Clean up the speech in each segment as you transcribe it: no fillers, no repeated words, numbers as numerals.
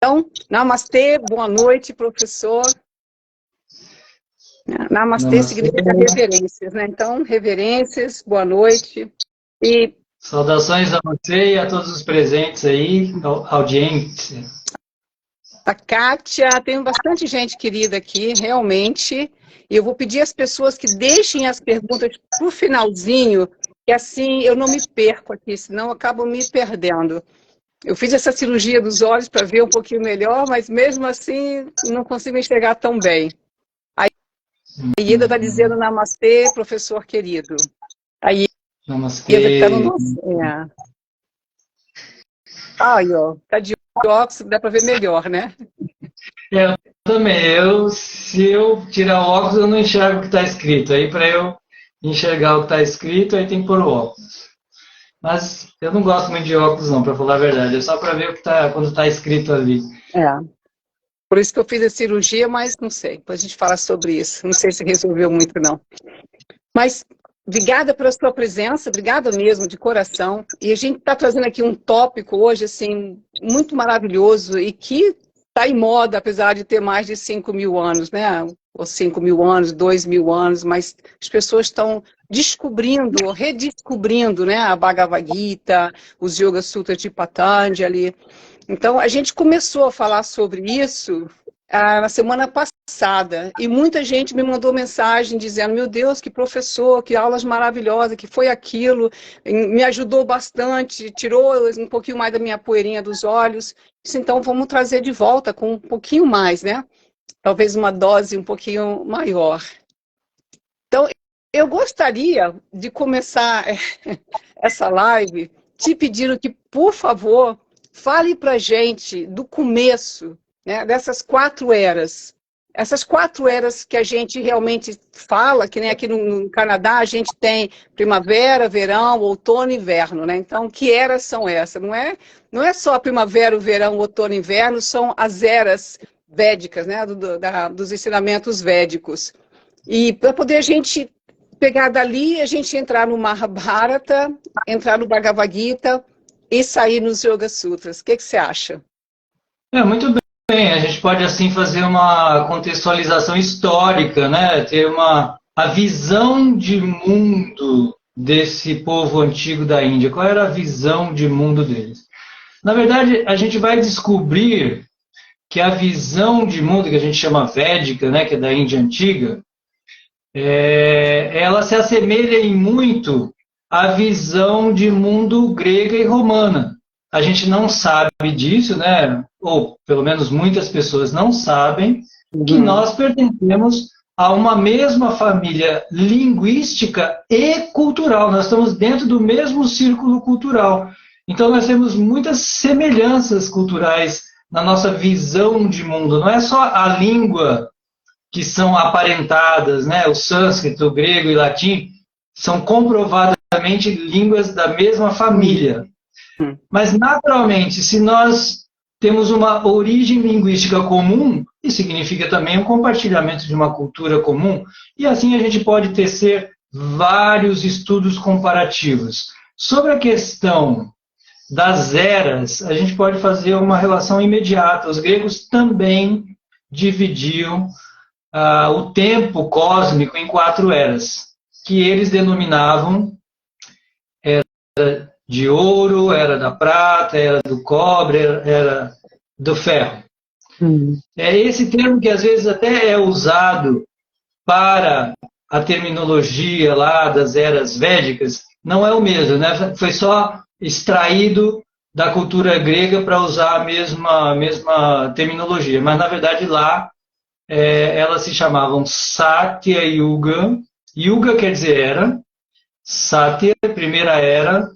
Então, namastê, boa noite, professor. Namastê significa reverências, né? Então, reverências, boa noite. E saudações a você e a todos os presentes aí, audiência. a Kátia, tem bastante gente querida aqui, realmente. E eu vou pedir às pessoas que deixem as perguntas para o finalzinho, que assim eu não me perco aqui, senão eu acabo me perdendo. Eu fiz essa cirurgia dos olhos para ver um pouquinho melhor, mas mesmo assim não consigo enxergar tão bem. A Ieda está dizendo namastê, professor querido. A Ieda que está no nosso... Ai, ó, está de óculos, dá para ver melhor, né? Eu também. Se eu tirar o óculos, eu não enxergo o que está escrito. Aí, para eu enxergar o que está escrito, aí tem que pôr o óculos. Mas eu não gosto muito de óculos, não, para falar a verdade. É só para ver o que tá, quando está escrito ali. Por isso que eu fiz a cirurgia, mas não sei. Depois a gente fala sobre isso. Não sei se resolveu muito, não. Mas obrigada pela sua presença, obrigada mesmo, de coração. E a gente está trazendo aqui um tópico hoje, assim, muito maravilhoso e que está em moda, apesar de ter mais de 5.000 anos, né? Ou 5.000 anos, 2.000 anos, mas as pessoas estão descobrindo, redescobrindo, né? A Bhagavad Gita, os Yoga Sutras de Patanjali. Então, a gente começou a falar sobre isso na semana passada, e muita gente me mandou mensagem dizendo, meu Deus, que professor, que aulas maravilhosas, que foi aquilo, me ajudou bastante, tirou um pouquinho mais da minha poeirinha dos olhos. Então, vamos trazer de volta com um pouquinho mais, né? Talvez uma dose um pouquinho maior. Então, eu gostaria de começar essa live te pedindo que, por favor, fale para a gente do começo, né, dessas 4 eras. Essas 4 eras que a gente realmente fala, que nem aqui no Canadá a gente tem primavera, verão, outono e inverno, né? Então, que eras são essas? Não é só a primavera, o verão, o outono e inverno, são as eras védicas, né, dos ensinamentos védicos. E para poder a gente pegar dali, a gente entrar no Mahabharata, entrar no Bhagavad Gita e sair nos Yoga Sutras. O que você acha? Muito bem. A gente pode, assim, fazer uma contextualização histórica, né? Ter a visão de mundo desse povo antigo da Índia. Qual era a visão de mundo deles? Na verdade, a gente vai descobrir que a visão de mundo, que a gente chama védica, né, que é da Índia antiga, ela se assemelha em muito à visão de mundo grega e romana. A gente não sabe disso, né? Ou pelo menos muitas pessoas não sabem que nós pertencemos a uma mesma família linguística e cultural. Nós estamos dentro do mesmo círculo cultural. Então nós temos muitas semelhanças culturais na nossa visão de mundo. Não é só a língua que são aparentadas, né? O sânscrito, o grego e o latim são comprovadamente línguas da mesma família. Mas, naturalmente, se nós temos uma origem linguística comum, isso significa também um compartilhamento de uma cultura comum, e assim a gente pode tecer vários estudos comparativos. Sobre a questão das eras, a gente pode fazer uma relação imediata. Os gregos também dividiam o tempo cósmico em 4 eras, que eles denominavam era de ouro, era da prata, era do cobre, era do ferro. É esse termo que às vezes até é usado para a terminologia lá das eras védicas, não é o mesmo, né? Foi só extraído da cultura grega para usar a mesma terminologia, mas na verdade lá elas se chamavam Satya Yuga. Yuga quer dizer era, Satya, primeira era,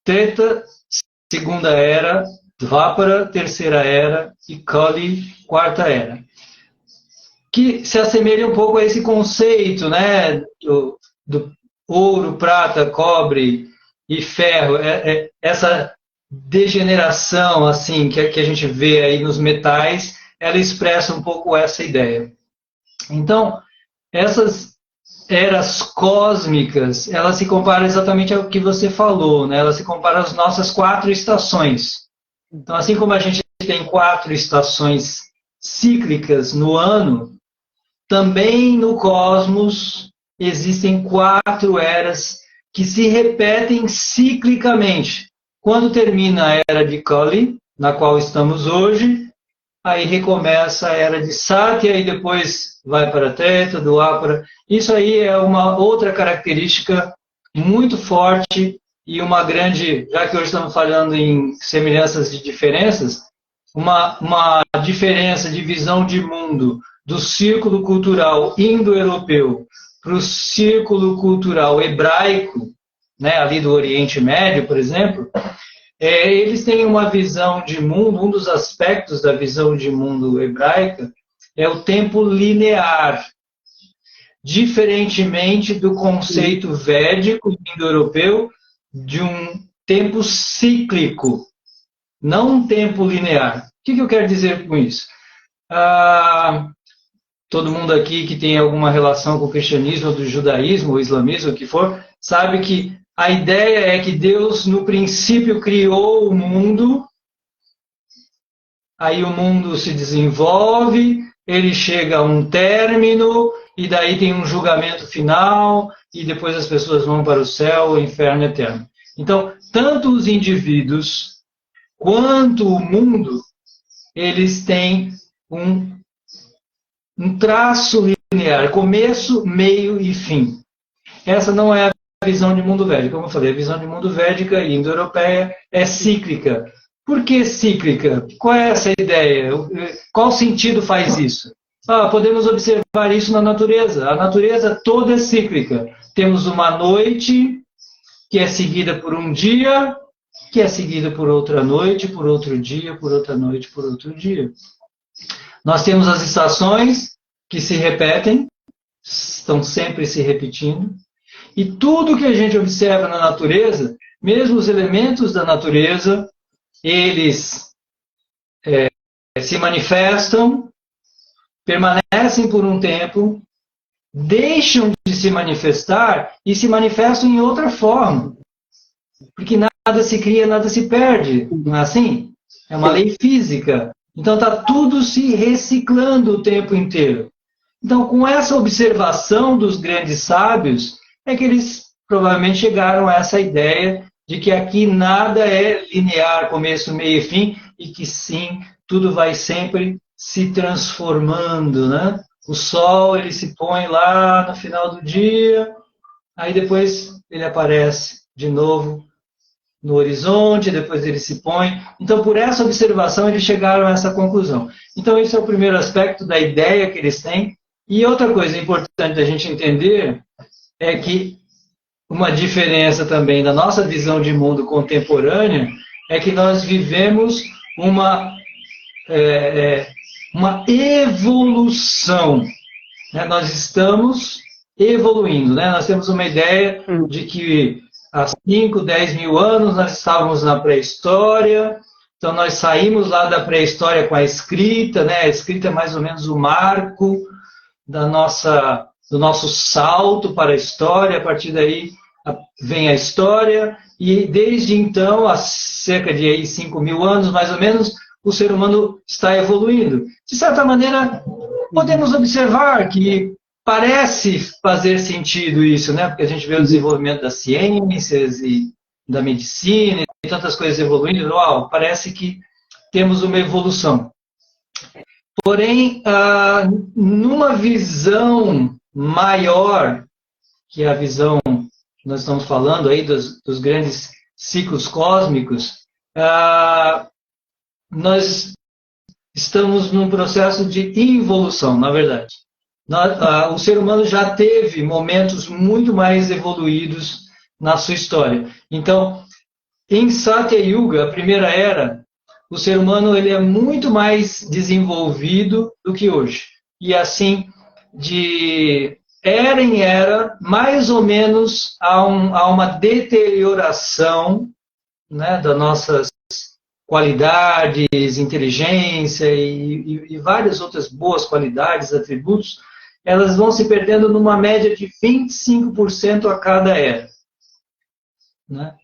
Treta, segunda era, Dvapara, terceira era, e Kali, quarta era. Que se assemelha um pouco a esse conceito, né, do ouro, prata, cobre e ferro, essa degeneração assim que a gente vê aí nos metais, ela expressa um pouco essa ideia. Então, essas eras cósmicas, ela se compara exatamente ao que você falou, né? Ela se compara às nossas 4 estações. Então, assim como a gente tem 4 estações cíclicas no ano, também no cosmos existem 4 eras que se repetem ciclicamente. Quando termina a era de Kali, na qual estamos hoje, aí recomeça a era de Satya e depois vai para Treta, Dwapara. Isso aí é uma outra característica muito forte e uma grande, já que hoje estamos falando em semelhanças e diferenças, uma diferença de visão de mundo do círculo cultural indo-europeu para o círculo cultural hebraico, né, ali do Oriente Médio, por exemplo, eles têm uma visão de mundo, um dos aspectos da visão de mundo hebraica é o tempo linear, diferentemente do conceito védico indo-europeu de um tempo cíclico, não um tempo linear. O que eu quero dizer com isso? Todo mundo aqui que tem alguma relação com o cristianismo, ou do judaísmo, ou islamismo, o que for, sabe que a ideia é que Deus, no princípio, criou o mundo, aí o mundo se desenvolve, ele chega a um término, e daí tem um julgamento final, e depois as pessoas vão para o céu, o inferno eterno. Então, tanto os indivíduos quanto o mundo, eles têm um traço linear, começo, meio e fim. Essa não é a visão de mundo védico. Como eu falei, a visão de mundo védica e indo-europeia é cíclica. Por que cíclica? Qual é essa ideia? Qual sentido faz isso? Podemos observar isso na natureza. A natureza toda é cíclica. Temos uma noite que é seguida por um dia, que é seguida por outra noite, por outro dia, por outra noite, por outro dia. Nós temos as estações que se repetem, estão sempre se repetindo, e tudo que a gente observa na natureza, mesmo os elementos da natureza, eles se manifestam, permanecem por um tempo, deixam de se manifestar e se manifestam em outra forma. Porque nada se cria, nada se perde, não é assim? É uma lei física. Então está tudo se reciclando o tempo inteiro. Então, com essa observação dos grandes sábios, é que eles provavelmente chegaram a essa ideia de que aqui nada é linear, começo, meio e fim, e que sim, tudo vai sempre se transformando, né? O sol, ele se põe lá no final do dia, aí depois ele aparece de novo no horizonte, depois ele se põe. Então, por essa observação, eles chegaram a essa conclusão. Então, esse é o primeiro aspecto da ideia que eles têm. E outra coisa importante da gente entender é que uma diferença também da nossa visão de mundo contemporânea é que nós vivemos uma evolução. Né? Nós estamos evoluindo. Né? Nós temos uma ideia de que há 5, 10 mil anos nós estávamos na pré-história, então nós saímos lá da pré-história com a escrita, né? A escrita é mais ou menos o marco do nosso salto para a história, a partir daí vem a história, e desde então, há cerca de 5 mil anos, mais ou menos, o ser humano está evoluindo. De certa maneira, podemos observar que parece fazer sentido isso, né? Porque a gente vê o desenvolvimento das ciências e da medicina e tantas coisas evoluindo. Uau, parece que temos uma evolução. Porém, numa visão maior, que é a visão que nós estamos falando aí dos grandes ciclos cósmicos, nós estamos num processo de involução, na verdade. O ser humano já teve momentos muito mais evoluídos na sua história. Então, em Satya Yuga, a primeira era, o ser humano ele é muito mais desenvolvido do que hoje. E assim, de era em era, mais ou menos há uma deterioração, né, das nossas qualidades, inteligência e várias outras boas qualidades, atributos, elas vão se perdendo numa média de 25% a cada era. Né?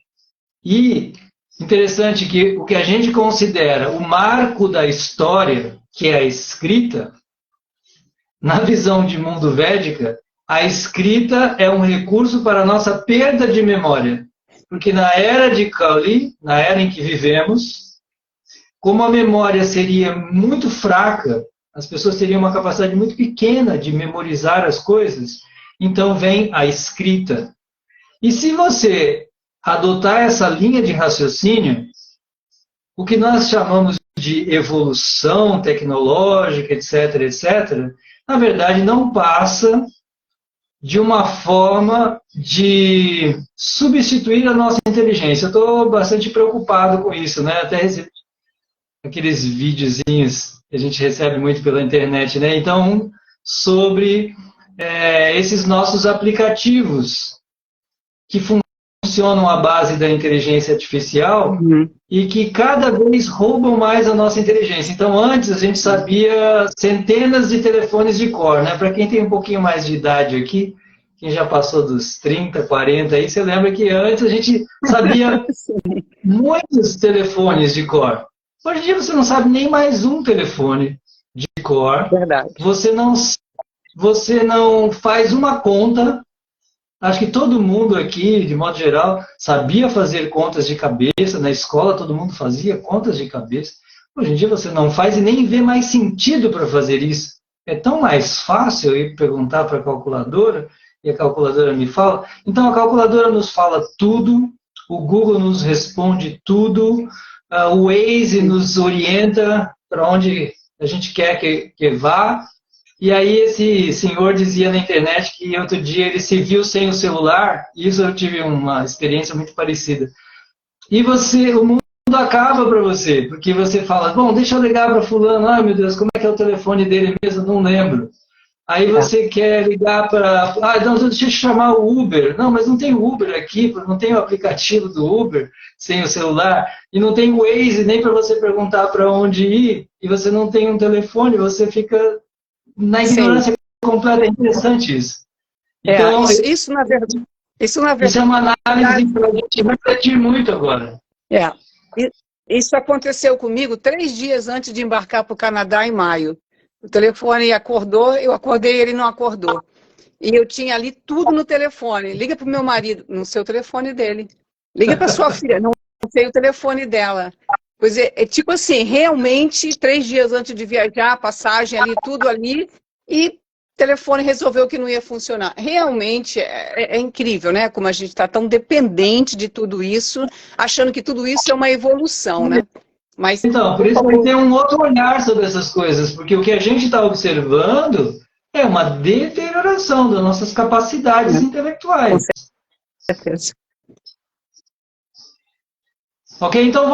E Interessante que o que a gente considera o marco da história, que é a escrita, na visão de mundo védica, a escrita é um recurso para a nossa perda de memória. Porque na era de Kali, na era em que vivemos, como a memória seria muito fraca, as pessoas teriam uma capacidade muito pequena de memorizar as coisas, então vem a escrita. E se você adotar essa linha de raciocínio, o que nós chamamos de evolução tecnológica, etc., etc., na verdade não passa de uma forma de substituir a nossa inteligência. Eu estou bastante preocupado com isso, né? Até recebi aqueles videozinhos que a gente recebe muito pela internet, né? Então, sobre esses nossos aplicativos que funcionam à base da inteligência artificial e que cada vez roubam mais a nossa inteligência. Então, antes a gente sabia centenas de telefones de cor, né? Para quem tem um pouquinho mais de idade aqui, quem já passou dos 30, 40, aí você lembra que antes a gente sabia muitos telefones de cor. Hoje em dia você não sabe nem mais um telefone de cor. Verdade. Você não faz uma conta. Acho que todo mundo aqui, de modo geral, sabia fazer contas de cabeça. Na escola todo mundo fazia contas de cabeça. Hoje em dia você não faz e nem vê mais sentido para fazer isso. É tão mais fácil eu ir perguntar para a calculadora e a calculadora me fala. Então a calculadora nos fala tudo, o Google nos responde tudo, o Waze nos orienta para onde a gente quer que vá. E aí esse senhor dizia na internet que outro dia ele se viu sem o celular, e isso eu tive uma experiência muito parecida. E o mundo acaba para você, porque você fala, bom, deixa eu ligar para fulano, ai meu Deus, como é que é o telefone dele mesmo? Não lembro. Aí você quer ligar para, não, deixa eu chamar o Uber. Não, mas não tem Uber aqui, não tem o aplicativo do Uber sem o celular, e não tem o Waze nem para você perguntar para onde ir, e você não tem um telefone, você fica na ignorância completa. É interessante isso. Então, isso na verdade. Isso é uma análise que a gente vai refletir muito agora. Isso aconteceu comigo 3 dias antes de embarcar para o Canadá em maio. O telefone acordou, eu acordei e ele não acordou. E eu tinha ali tudo no telefone. Liga para o meu marido, no seu telefone dele. Liga para sua filha, não sei o telefone dela. Pois é, tipo assim, realmente, 3 dias antes de viajar, passagem ali, tudo ali, e o telefone resolveu que não ia funcionar. Realmente é incrível, né? Como a gente está tão dependente de tudo isso, achando que tudo isso é uma evolução, né? Mas, então, por isso que tem um outro olhar sobre essas coisas, porque o que a gente está observando é uma deterioração das nossas capacidades intelectuais. Com certeza. Ok, então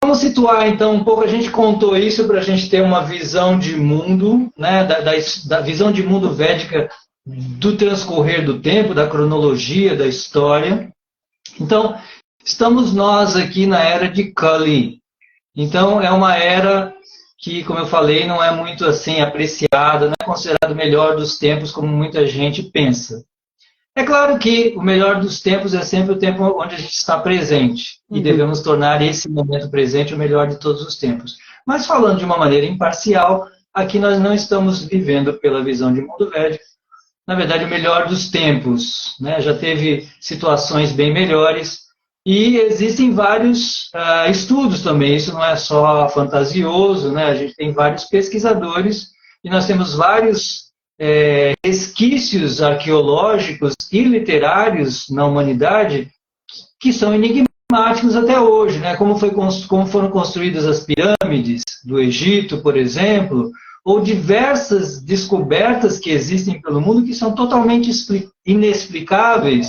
vamos situar então um pouco, a gente contou isso para a gente ter uma visão de mundo, né, da visão de mundo védica do transcorrer do tempo, da cronologia, da história. Então, estamos nós aqui na era de Kali. Então, é uma era que, como eu falei, não é muito assim apreciada, não é considerado o melhor dos tempos como muita gente pensa. É claro que o melhor dos tempos é sempre o tempo onde a gente está presente. E devemos tornar esse momento presente o melhor de todos os tempos. Mas falando de uma maneira imparcial, aqui nós não estamos vivendo pela visão de mundo védico. Na verdade, o melhor dos tempos, né? Já teve situações bem melhores. E existem vários estudos também. Isso não é só fantasioso, né? A gente tem vários pesquisadores e nós temos vários resquícios arqueológicos e literários na humanidade que são enigmáticos até hoje, né? Como foram construídas as pirâmides do Egito, por exemplo, ou diversas descobertas que existem pelo mundo que são totalmente inexplicáveis.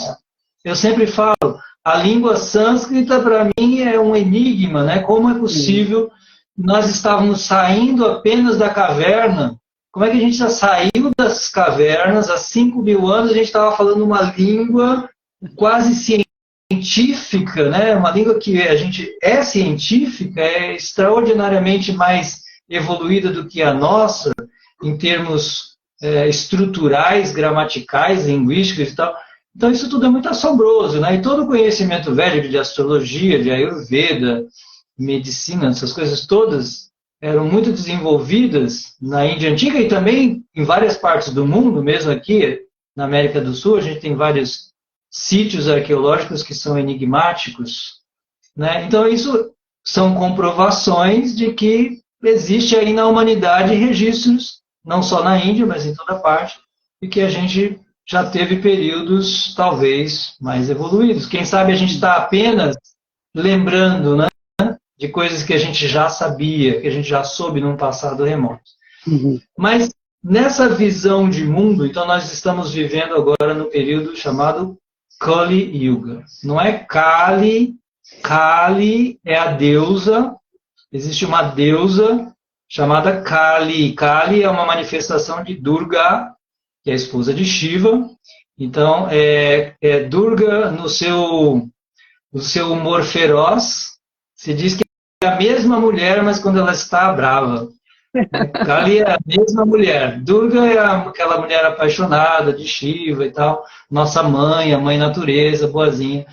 Eu sempre falo, a língua sânscrita para mim é um enigma, né? Como é possível nós estávamos saindo apenas da caverna? Como é que a gente já saiu das cavernas há 5.000 anos? A gente estava falando uma língua quase científica, né? Uma língua que a gente é científica, é extraordinariamente mais evoluída do que a nossa, em termos estruturais, gramaticais, linguísticos e tal. Então isso tudo é muito assombroso, né? E todo o conhecimento védico de astrologia, de Ayurveda, medicina, essas coisas todas eram muito desenvolvidas na Índia Antiga e também em várias partes do mundo, mesmo aqui na América do Sul, a gente tem vários sítios arqueológicos que são enigmáticos, né? Então isso são comprovações de que existe aí na humanidade registros, não só na Índia, mas em toda parte, e que a gente já teve períodos talvez mais evoluídos. Quem sabe a gente está apenas lembrando, né, de coisas que a gente já sabia, que a gente já soube num passado remoto. Uhum. Mas nessa visão de mundo, então nós estamos vivendo agora no período chamado Kali Yuga. Não é Kali, Kali é a deusa, existe uma deusa chamada Kali. Kali é uma manifestação de Durga, que é a esposa de Shiva. Então, é Durga no seu humor feroz. Se diz que é a mesma mulher, mas quando ela está brava. Kali é a mesma mulher. Durga é aquela mulher apaixonada de Shiva e tal. Nossa mãe, a mãe natureza, boazinha.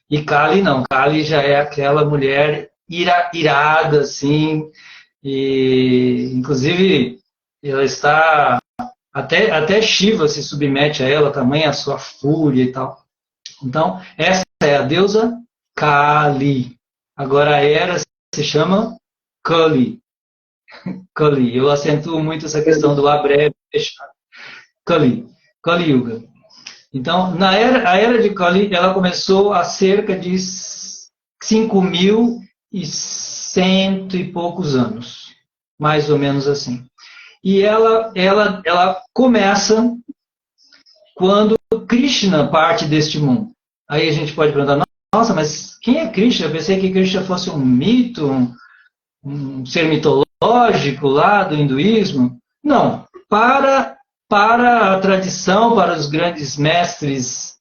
E Kali não. Kali já é aquela mulher irada, assim. E, inclusive, ela está... Até Shiva se submete a ela, tamanha a sua fúria e tal. Então, essa é a deusa Kali. Agora a era se chama Kali. Kali. Eu acentuo muito essa questão do A breve fechado. Kali. Kali Yuga. Então, a era de Kali, ela começou há cerca de 5.100 e poucos anos. Mais ou menos assim. E ela começa quando Krishna parte deste mundo. Aí a gente pode perguntar, nossa, mas quem é Krishna? Eu pensei que Krishna fosse um mito, um ser mitológico lá do hinduísmo. Não, para a tradição, para os grandes mestres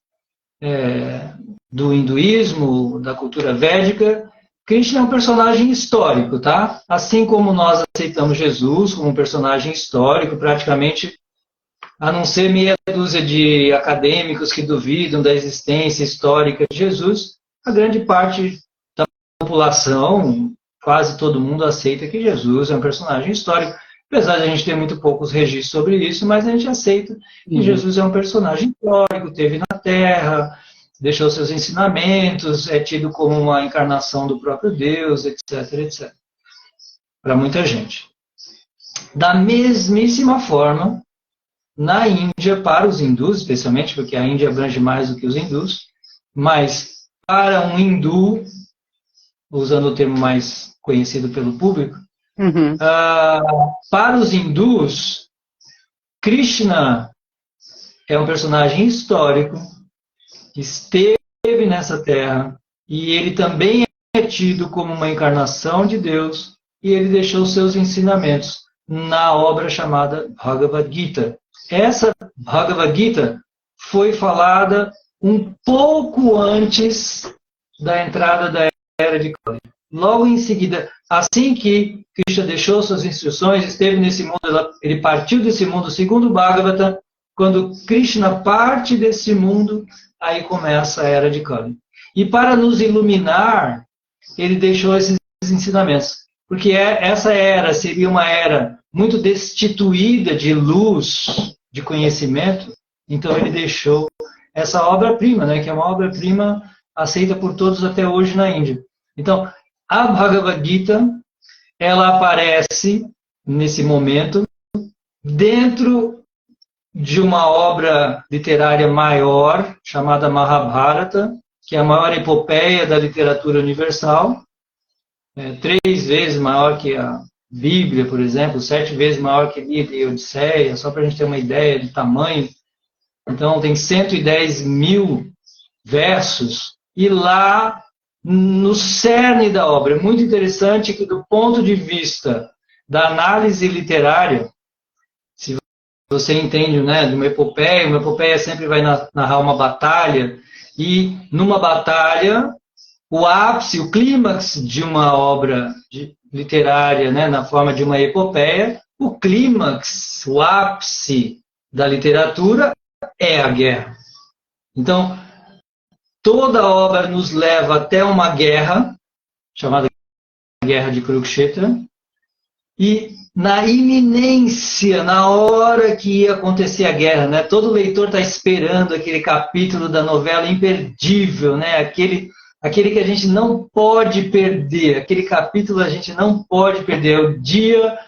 do hinduísmo, da cultura védica, Krishna é um personagem histórico, tá? Assim como nós aceitamos Jesus como um personagem histórico, praticamente, a não ser meia dúzia de acadêmicos que duvidam da existência histórica de Jesus, a grande parte da população, quase todo mundo aceita que Jesus é um personagem histórico, apesar de a gente ter muito poucos registros sobre isso, mas a gente aceita que Jesus é um personagem histórico, teve na Terra, deixou seus ensinamentos, é tido como uma encarnação do próprio Deus, etc, etc. Para muita gente. Da mesmíssima forma, na Índia, para os hindus, especialmente, porque a Índia abrange mais do que os hindus, mas para um hindu, usando o termo mais conhecido pelo público, para os hindus, Krishna é um personagem histórico, que esteve nessa terra, e ele também é tido como uma encarnação de Deus, e ele deixou seus ensinamentos na obra chamada Bhagavad Gita. Essa Bhagavad Gita foi falada um pouco antes da entrada da era de Kali. Logo em seguida, assim que Krishna deixou suas instruções, esteve nesse mundo, ele partiu desse mundo, segundo o Bhagavata, quando Krishna parte desse mundo, aí começa a era de Kali. E para nos iluminar, ele deixou esses ensinamentos. Porque essa era seria uma era muito destituída de luz, de conhecimento, então ele deixou essa obra-prima, né, que é uma obra-prima aceita por todos até hoje na Índia. Então, a Bhagavad Gita, ela aparece nesse momento dentro de uma obra literária maior, chamada Mahabharata, que é a maior epopeia da literatura universal, 3 vezes maior que a Bíblia, por exemplo, 7 vezes maior que a Ilíada e a Odisseia, só para a gente ter uma ideia de tamanho. Então, tem 110 mil versos, e lá, no cerne da obra, é muito interessante que, do ponto de vista da análise literária, se você entende, né, de uma epopeia sempre vai narrar uma batalha, e numa batalha, o ápice, o clímax de uma obra literária, né, na forma de uma epopeia, o clímax, o ápice da literatura é a guerra. Então, toda a obra nos leva até uma guerra, chamada Guerra de Kurukshetra, e na iminência, na hora que ia acontecer a guerra, né? Todo leitor está esperando aquele capítulo da novela imperdível, né? Aquele que a gente não pode perder, aquele capítulo a gente não pode perder, é o dia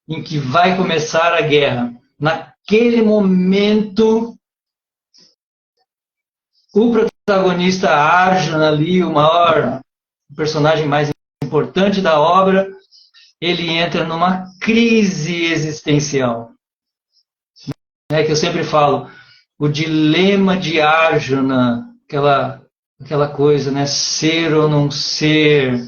em que vai começar a guerra. Naquele momento, o protagonista Arjuna ali, o personagem mais importante da obra, ele entra numa crise existencial. Que eu sempre falo, o dilema de Arjuna, aquela coisa, né? Ser ou não ser,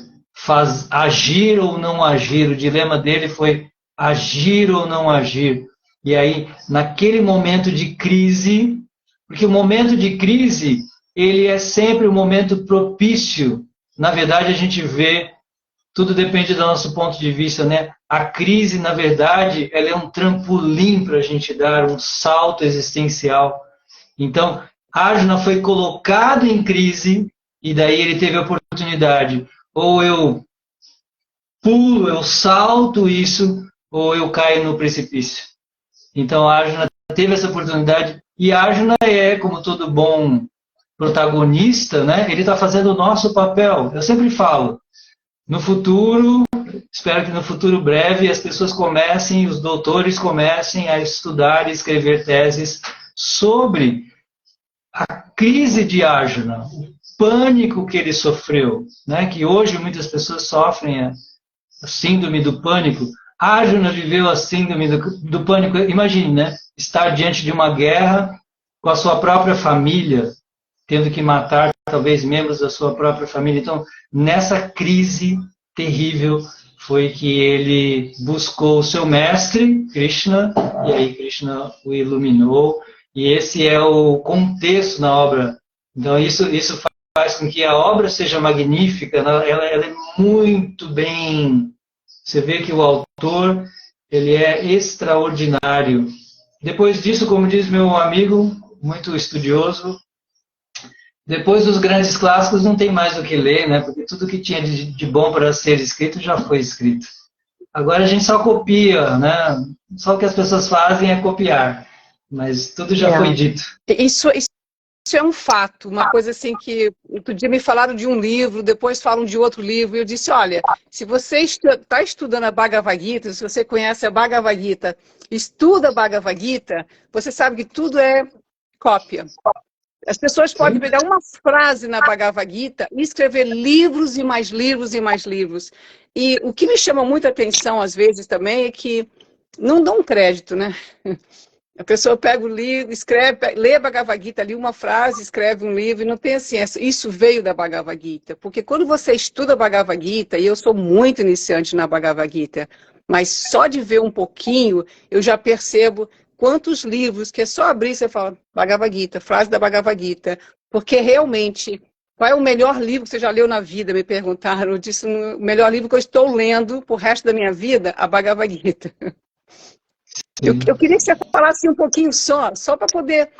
agir ou não agir. O dilema dele foi agir ou não agir. E aí, naquele momento de crise, porque o momento de crise, ele é sempre um momento propício. Na verdade, a gente vê, tudo depende do nosso ponto de vista, né? A crise, na verdade, ela é um trampolim para a gente dar um salto existencial. Então, Arjuna foi colocado em crise e daí ele teve a oportunidade. Ou eu pulo, eu salto isso, ou eu caio no precipício. Então, Arjuna teve essa oportunidade e Arjuna como todo bom protagonista, né? Ele está fazendo o nosso papel. Eu sempre falo, no futuro, espero que no futuro breve as pessoas comecem, os doutores comecem a estudar e escrever teses sobre a crise de Arjuna, o pânico que ele sofreu, né? Que hoje muitas pessoas sofrem a síndrome do pânico. Arjuna viveu a síndrome do pânico. Imagine, né? Estar diante de uma guerra com a sua própria família, tendo que matar talvez membros da sua própria família. Então, nessa crise terrível, foi que ele buscou o seu mestre, Krishna, e aí Krishna o iluminou, e esse é o contexto na obra. Então, isso faz com que a obra seja magnífica, ela é muito bem... Você vê que o autor, ele é extraordinário. Depois disso, como diz meu amigo, muito estudioso, depois dos grandes clássicos não tem mais o que ler, né? Porque tudo que tinha de bom para ser escrito já foi escrito. Agora a gente só copia, né? Só o que as pessoas fazem é copiar, mas tudo já foi dito. Isso é um fato, uma coisa assim que outro dia me falaram de um livro, depois falam de outro livro, e eu disse, olha, se você está estudando a Bhagavad Gita, se você conhece a Bhagavad Gita, estuda a Bhagavad Gita, você sabe que tudo é cópia. As pessoas podem pegar uma frase na Bhagavad Gita e escrever livros e mais livros e mais livros. E o que me chama muita atenção, às vezes, também, é que não dão crédito, né? A pessoa pega o livro, escreve, lê a Bhagavad Gita ali, uma frase, escreve um livro, e não tem assim, isso veio da Bhagavad Gita. Porque quando você estuda a Bhagavad Gita, e eu sou muito iniciante na Bhagavad Gita, mas só de ver um pouquinho, eu já percebo quantos livros, que é só abrir e você fala, Bhagavad Gita, frase da Bhagavad Gita, porque realmente, qual é o melhor livro que você já leu na vida, me perguntaram, eu disse, o melhor livro que eu estou lendo pro resto da minha vida, a Bhagavad Gita. Eu queria que você falasse um pouquinho só para poder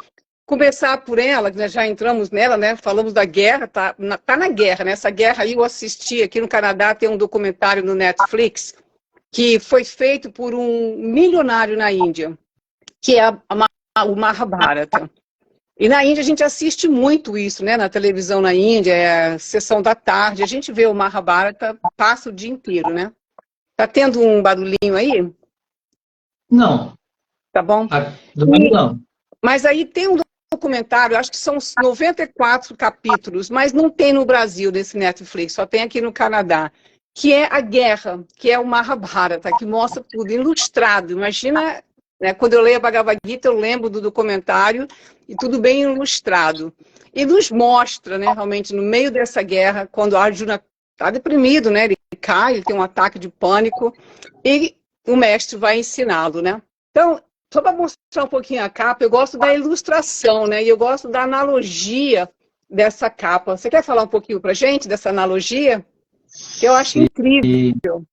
começar por ela, que nós já entramos nela, né? Falamos da guerra, tá na guerra, né? Essa guerra aí eu assisti aqui no Canadá, tem um documentário no Netflix, que foi feito por um milionário na Índia, que é o Mahabharata. E na Índia a gente assiste muito isso, né? Na televisão na Índia, é a sessão da tarde, a gente vê o Mahabharata, passa o dia inteiro, né? Tá tendo um barulhinho aí? Não. Tá bom? Não. Mas aí tem um documentário, acho que são 94 capítulos, mas não tem no Brasil, nesse Netflix, só tem aqui no Canadá, que é a guerra, que é o Mahabharata, que mostra tudo ilustrado. Imagina, né, quando eu leio a Bhagavad Gita, eu lembro do documentário, e tudo bem ilustrado. E nos mostra, né, realmente, no meio dessa guerra, quando Arjuna está deprimido, né, ele cai, ele tem um ataque de pânico, e o mestre vai ensiná-lo, né? Então, só para mostrar um pouquinho a capa, eu gosto da ilustração, né? E eu gosto da analogia dessa capa. Você quer falar um pouquinho para a gente dessa analogia? Que eu acho incrível.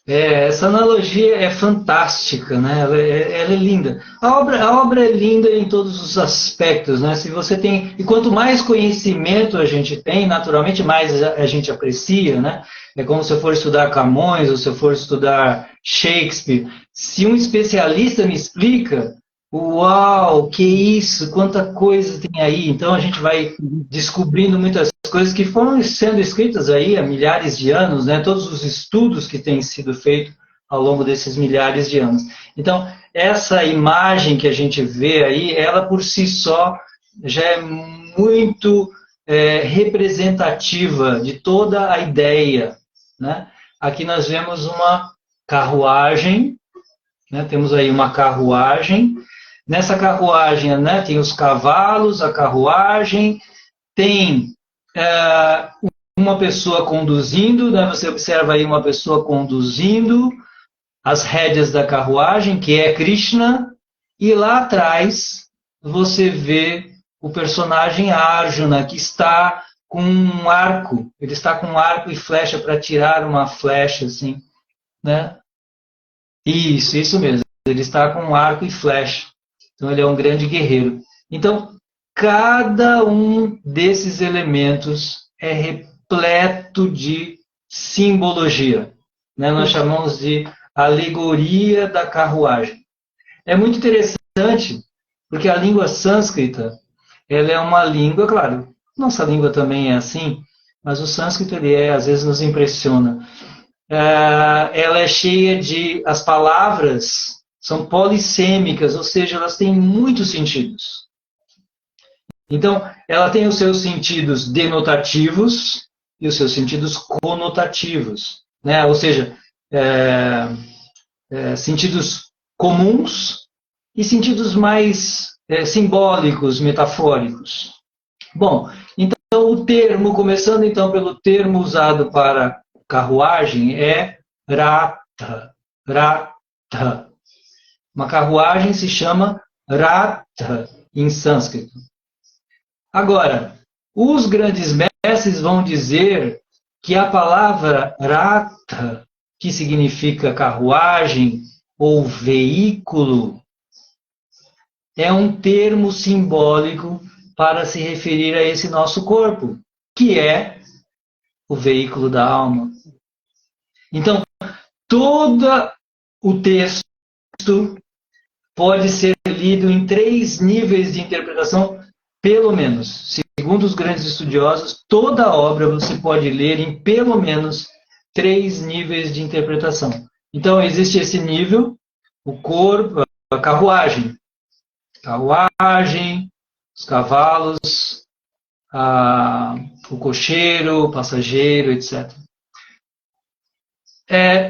Essa analogia é fantástica, né? Ela é linda. A obra é linda em todos os aspectos, né? Se você tem, e quanto mais conhecimento a gente tem, naturalmente mais a gente aprecia, né? É como se eu for estudar Camões ou se eu for estudar Shakespeare. Se um especialista me explica, uau, que isso, quanta coisa tem aí. Então a gente vai descobrindo muitas coisas que foram sendo escritas aí há milhares de anos, né? Todos os estudos que têm sido feitos ao longo desses milhares de anos. Então, essa imagem que a gente vê aí, ela por si só já é muito representativa de toda a ideia, né? Aqui nós vemos uma carruagem, né? Temos aí uma carruagem. Nessa carruagem, né, tem os cavalos, a carruagem, tem uma pessoa conduzindo, né? Você observa aí uma pessoa conduzindo as rédeas da carruagem, que é Krishna, e lá atrás você vê o personagem Arjuna, que está com um arco, ele está com um arco e flecha para tirar uma flecha, assim, né? Isso mesmo, ele está com um arco e flecha, então ele é um grande guerreiro. Então, cada um desses elementos é repleto de simbologia, né? Nós chamamos de alegoria da carruagem. É muito interessante, porque a língua sânscrita, ela é uma língua, claro, nossa língua também é assim, mas o sânscrito, às vezes nos impressiona. Ela é cheia de, as palavras são polissêmicas, ou seja, elas têm muitos sentidos. Então, ela tem os seus sentidos denotativos e os seus sentidos conotativos, né? Ou seja, sentidos comuns e sentidos mais simbólicos, metafóricos. Bom, então o termo, começando então pelo termo usado para carruagem, é ratha. Ratha. Uma carruagem se chama ratha em sânscrito. Agora, os grandes mestres vão dizer que a palavra ratha, que significa carruagem ou veículo, é um termo simbólico para se referir a esse nosso corpo, que é o veículo da alma. Então, todo o texto pode ser lido em 3 níveis de interpretação, pelo menos. Segundo os grandes estudiosos, toda a obra você pode ler em pelo menos 3 níveis de interpretação. Então, existe esse nível, o corpo, a carruagem. Carruagem, os cavalos, o cocheiro, o passageiro, etc.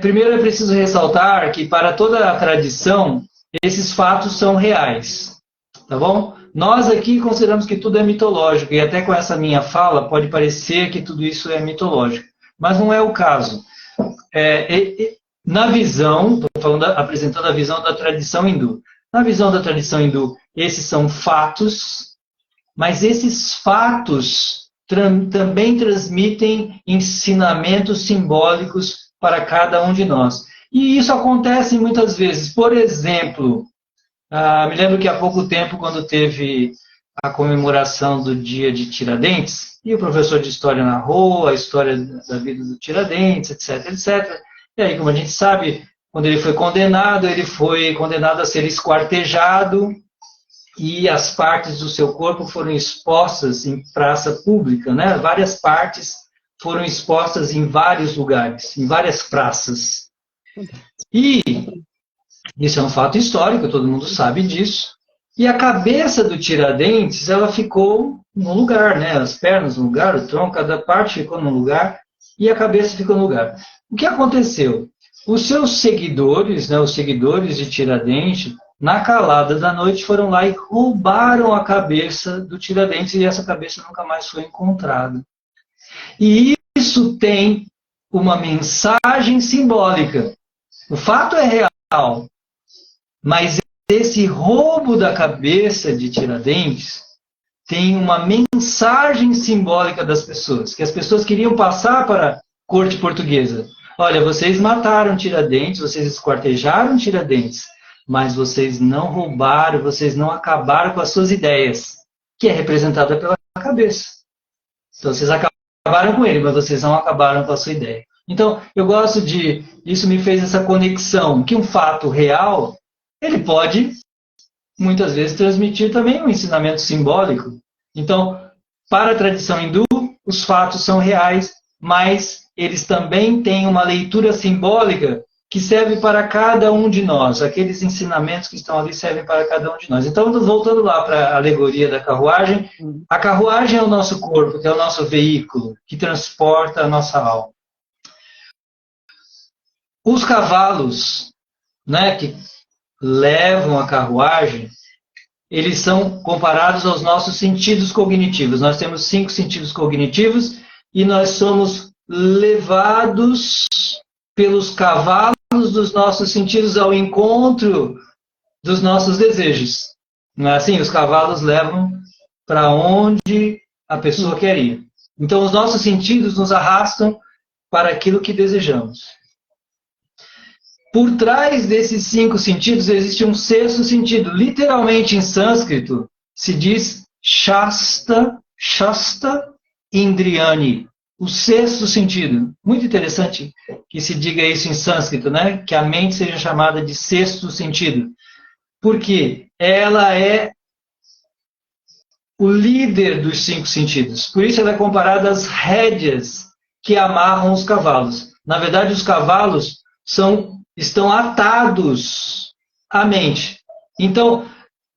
Primeiro é preciso ressaltar que para toda a tradição, esses fatos são reais, tá bom? Nós aqui consideramos que tudo é mitológico, e até com essa minha fala pode parecer que tudo isso é mitológico, mas não é o caso. Na visão, apresentando a visão da tradição hindu. Na visão da tradição hindu, esses são fatos, mas esses fatos também transmitem ensinamentos simbólicos para cada um de nós. E isso acontece muitas vezes. Por exemplo, me lembro que há pouco tempo, quando teve a comemoração do dia de Tiradentes, e o professor de História narrou a história da vida do Tiradentes, etc, etc. E aí, como a gente sabe, quando ele foi condenado a ser esquartejado, e as partes do seu corpo foram expostas em praça pública, né? Várias partes foram expostas em vários lugares, em várias praças. E isso é um fato histórico, todo mundo sabe disso. E a cabeça do Tiradentes, ela ficou no lugar, né? As pernas no lugar, o tronco, cada parte ficou no lugar e a cabeça ficou no lugar. O que aconteceu? Os seus seguidores, né, os seguidores de Tiradentes, na calada da noite, foram lá e roubaram a cabeça do Tiradentes e essa cabeça nunca mais foi encontrada. E isso tem uma mensagem simbólica. O fato é real, mas esse roubo da cabeça de Tiradentes tem uma mensagem simbólica das pessoas, que as pessoas queriam passar para a corte portuguesa. olha, vocês mataram Tiradentes, vocês esquartejaram Tiradentes, mas vocês não roubaram, vocês não acabaram com as suas ideias, que é representada pela cabeça. Então, vocês acabaram com ele, mas vocês não acabaram com a sua ideia. Então, eu gosto de... Isso me fez essa conexão, que um fato real, ele pode, muitas vezes, transmitir também um ensinamento simbólico. Então, para a tradição hindu, os fatos são reais, mas eles também têm uma leitura simbólica que serve para cada um de nós. Aqueles ensinamentos que estão ali servem para cada um de nós. Então, voltando lá para a alegoria da carruagem, a carruagem é o nosso corpo, que é o nosso veículo, que transporta a nossa alma. Os cavalos, né, que levam a carruagem, eles são comparados aos nossos sentidos cognitivos. Nós temos 5 sentidos cognitivos e nós somos levados pelos cavalos dos nossos sentidos ao encontro dos nossos desejos. Não é assim? Os cavalos levam para onde a pessoa quer ir. Então, os nossos sentidos nos arrastam para aquilo que desejamos. Por trás desses 5 sentidos existe um 6º sentido. Literalmente, em sânscrito, se diz Shasta Indriyani. O 6º sentido. Muito interessante que se diga isso em sânscrito, né? Que a mente seja chamada de 6º sentido. Porque ela é o líder dos 5 sentidos. Por isso ela é comparada às rédeas que amarram os cavalos. Na verdade, os cavalos estão atados à mente. Então,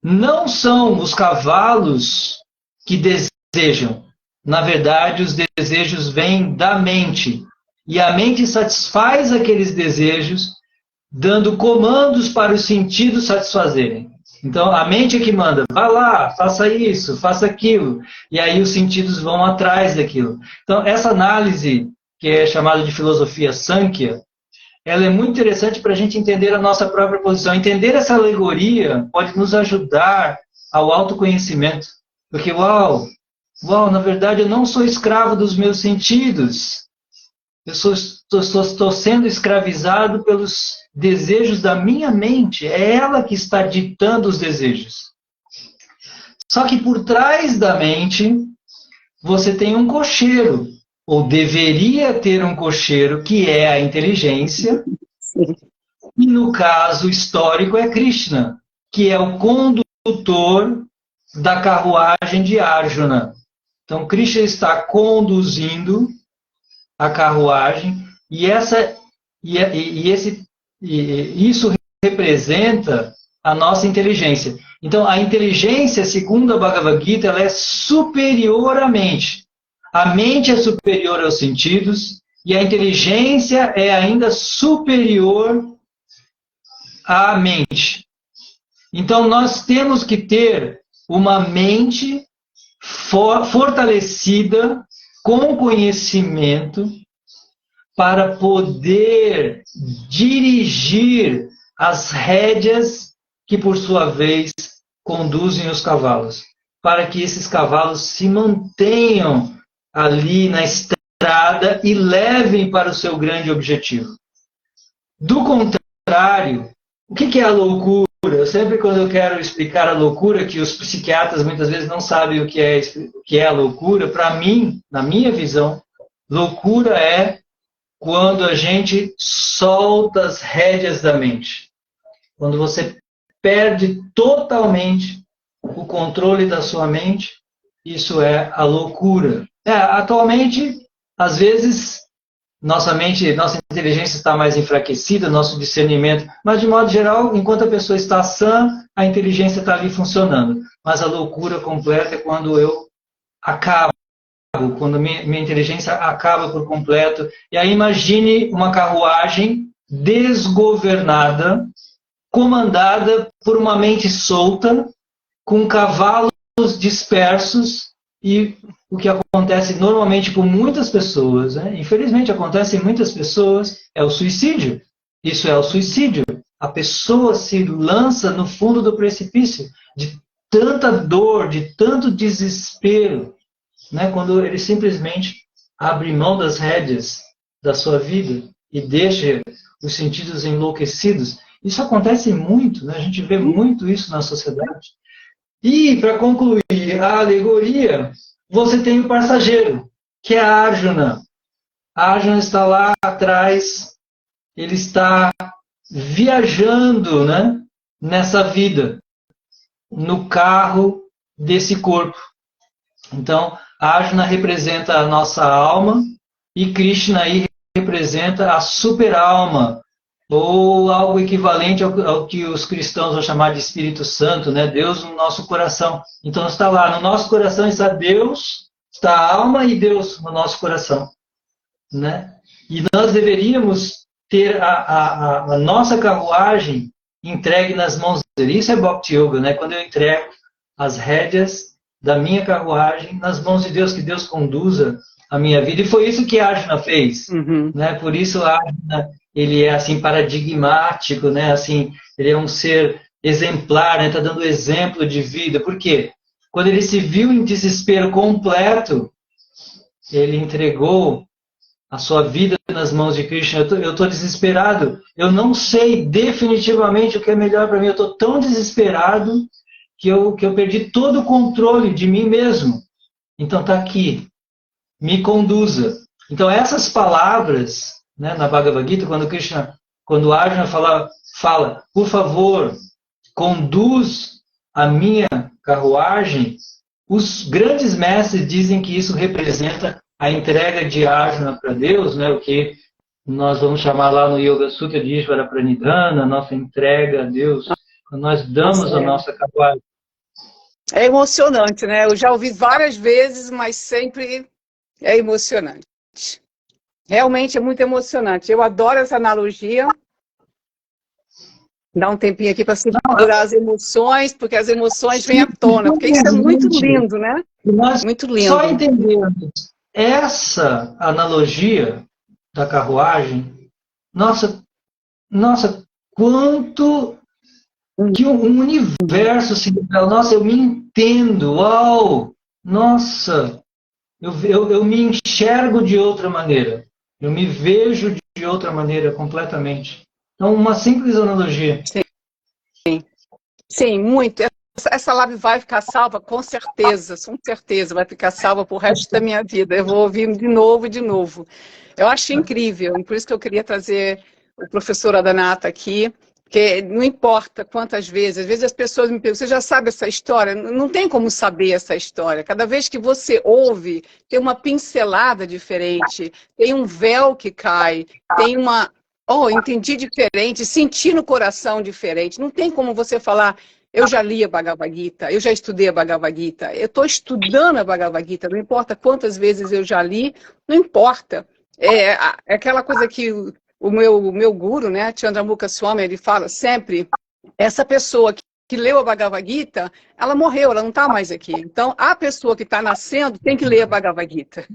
não são os cavalos que desejam. Na verdade, os desejos vêm da mente. E a mente satisfaz aqueles desejos, dando comandos para os sentidos satisfazerem. Então, a mente é que manda, vá lá, faça isso, faça aquilo. E aí os sentidos vão atrás daquilo. Então, essa análise, que é chamada de filosofia Sankhya, ela é muito interessante para a gente entender a nossa própria posição. Entender essa alegoria pode nos ajudar ao autoconhecimento. Porque, uau, na verdade eu não sou escravo dos meus sentidos. Eu estou sendo escravizado pelos desejos da minha mente. É ela que está ditando os desejos. Só que por trás da mente, você tem um cocheiro. Ou deveria ter um cocheiro, que é a inteligência. E no caso histórico é Krishna, que é o condutor da carruagem de Arjuna. Então, Krishna está conduzindo a carruagem e isso representa a nossa inteligência. Então, a inteligência, segundo a Bhagavad Gita, ela é superior à mente. A mente é superior aos sentidos e a inteligência é ainda superior à mente. Então, nós temos que ter uma mente fortalecida com conhecimento para poder dirigir as rédeas que, por sua vez, conduzem os cavalos, para que esses cavalos se mantenham ali na estrada e levem para o seu grande objetivo. Do contrário, o que é a loucura? Eu sempre, quando eu quero explicar a loucura, que os psiquiatras muitas vezes não sabem o que é a loucura, para mim, na minha visão, loucura é quando a gente solta as rédeas da mente. Quando você perde totalmente o controle da sua mente, isso é a loucura. Atualmente, às vezes, nossa inteligência está mais enfraquecida, nosso discernimento, mas de modo geral, enquanto a pessoa está sã, a inteligência está ali funcionando. Mas a loucura completa é quando eu acabo, quando minha inteligência acaba por completo. E aí imagine uma carruagem desgovernada, comandada por uma mente solta, com cavalos dispersos, e o que acontece normalmente com muitas pessoas, né? Infelizmente acontece em muitas pessoas, é o suicídio. Isso é o suicídio. A pessoa se lança no fundo do precipício de tanta dor, de tanto desespero, né? Quando ele simplesmente abre mão das rédeas da sua vida e deixa os sentidos enlouquecidos. Isso acontece muito, né? A gente vê muito isso na sociedade. E, para concluir a alegoria, você tem o passageiro, que é a Arjuna. A Arjuna está lá atrás, ele está viajando, né, nessa vida, no carro desse corpo. Então, a Arjuna representa a nossa alma e Krishna aí representa a super-alma, ou algo equivalente ao que os cristãos vão chamar de Espírito Santo, né? Deus no nosso coração. Então está lá, no nosso coração está Deus, está a alma e Deus no nosso coração, né? E nós deveríamos ter a nossa carruagem entregue nas mãos dele. Isso é Bhakti Yoga, né? Quando eu entrego as rédeas da minha carruagem nas mãos de Deus, que Deus conduza a minha vida. E foi isso que Arjuna fez, né? Por isso Arjuna, ele é assim paradigmático, né? Assim, ele é um ser exemplar, né? Tá dando exemplo de vida. Por quê? Quando ele se viu em desespero completo, ele entregou a sua vida nas mãos de Krishna. Eu estou desesperado. Eu não sei definitivamente o que é melhor para mim. Eu estou tão desesperado que eu perdi todo o controle de mim mesmo. Então está aqui. Me conduza. Então essas palavras, né, na Bhagavad Gita, quando Arjuna fala, por favor, conduz a minha carruagem, os grandes mestres dizem que isso representa a entrega de Arjuna para Deus, né, o que nós vamos chamar lá no Yoga Sutra de Ishvara Pranidhana, nossa entrega a Deus, quando nós damos a nossa carruagem. É emocionante, né? Eu já ouvi várias vezes, mas sempre é emocionante. Realmente é muito emocionante. Eu adoro essa analogia. Dá um tempinho aqui para segurar as emoções, porque as emoções vêm à tona, porque isso é muito lindo, né? Muito lindo. Só entendemos essa analogia da carruagem, nossa, quanto que um universo se revela. Nossa, eu me entendo, uau! Nossa, eu me enxergo de outra maneira, eu me vejo de outra maneira completamente. Então, uma simples analogia. Sim, muito. Essa live vai ficar salva, com certeza, vai ficar salva para o resto da minha vida. Eu vou ouvir de novo e de novo. Eu acho incrível, e por isso que eu queria trazer o professor Adhanata aqui, porque não importa quantas vezes, às vezes as pessoas me perguntam, você já sabe essa história? Não tem como saber essa história. Cada vez que você ouve, tem uma pincelada diferente, tem um véu que cai, tem uma... Oh, entendi diferente, senti no coração diferente. Não tem como você falar, eu já li a Bhagavad Gita, eu já estudei a Bhagavad Gita, eu estou estudando a Bhagavad Gita, não importa quantas vezes eu já li, não importa. É aquela coisa que o meu guru, né, Chandramukha Swami, ele fala sempre, essa pessoa que leu a Bhagavad Gita, ela morreu, ela não está mais aqui. Então, a pessoa que está nascendo tem que ler a Bhagavad Gita.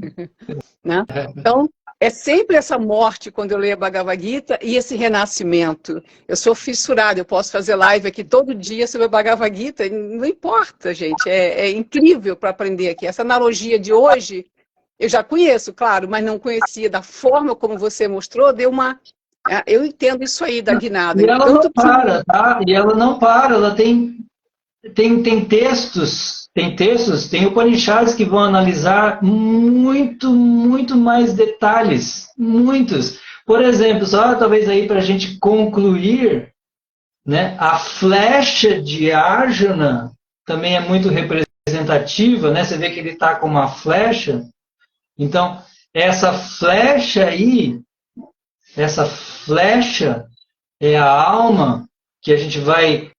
Né? Então, é sempre essa morte quando eu leio a Bhagavad Gita e esse renascimento. Eu sou fissurada, eu posso fazer live aqui todo dia sobre a Bhagavad Gita, não importa, gente, é incrível para aprender aqui. Essa analogia de hoje, eu já conheço, claro, mas não conhecia da forma como você mostrou, deu uma... Eu entendo isso aí da guinada. E ela não para, tá? E ela não para, ela tem textos, tem Upanishads que vão analisar muito mais detalhes, muitos. Por exemplo, só talvez aí para a gente concluir, né, a flecha de Arjuna também é muito representativa, né? Você vê que ele está com uma flecha. Então, essa flecha aí, essa flecha é a alma que a gente vai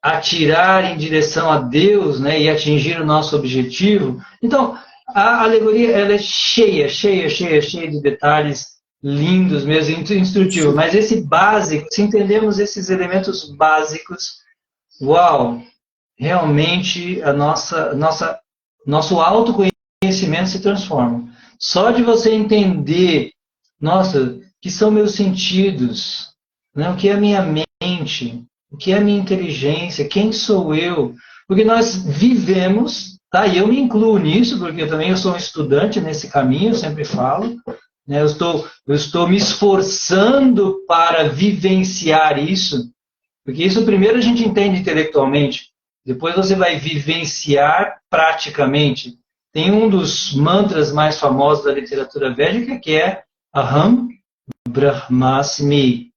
atirar em direção a Deus, né, e atingir o nosso objetivo. Então, a alegoria ela é cheia de detalhes lindos mesmo, instrutivo. Mas esse básico, se entendemos esses elementos básicos, uau, realmente nosso autoconhecimento se transforma. Só de você entender, nossa, que são meus sentidos, né, o que é a minha mente, o que é a minha inteligência, quem sou eu? Porque nós vivemos, tá? E eu me incluo nisso, porque eu sou um estudante nesse caminho, eu sempre falo, né? Eu estou me esforçando para vivenciar isso, porque isso primeiro a gente entende intelectualmente, depois você vai vivenciar praticamente. Tem um dos mantras mais famosos da literatura védica que é Aham Brahmasmi.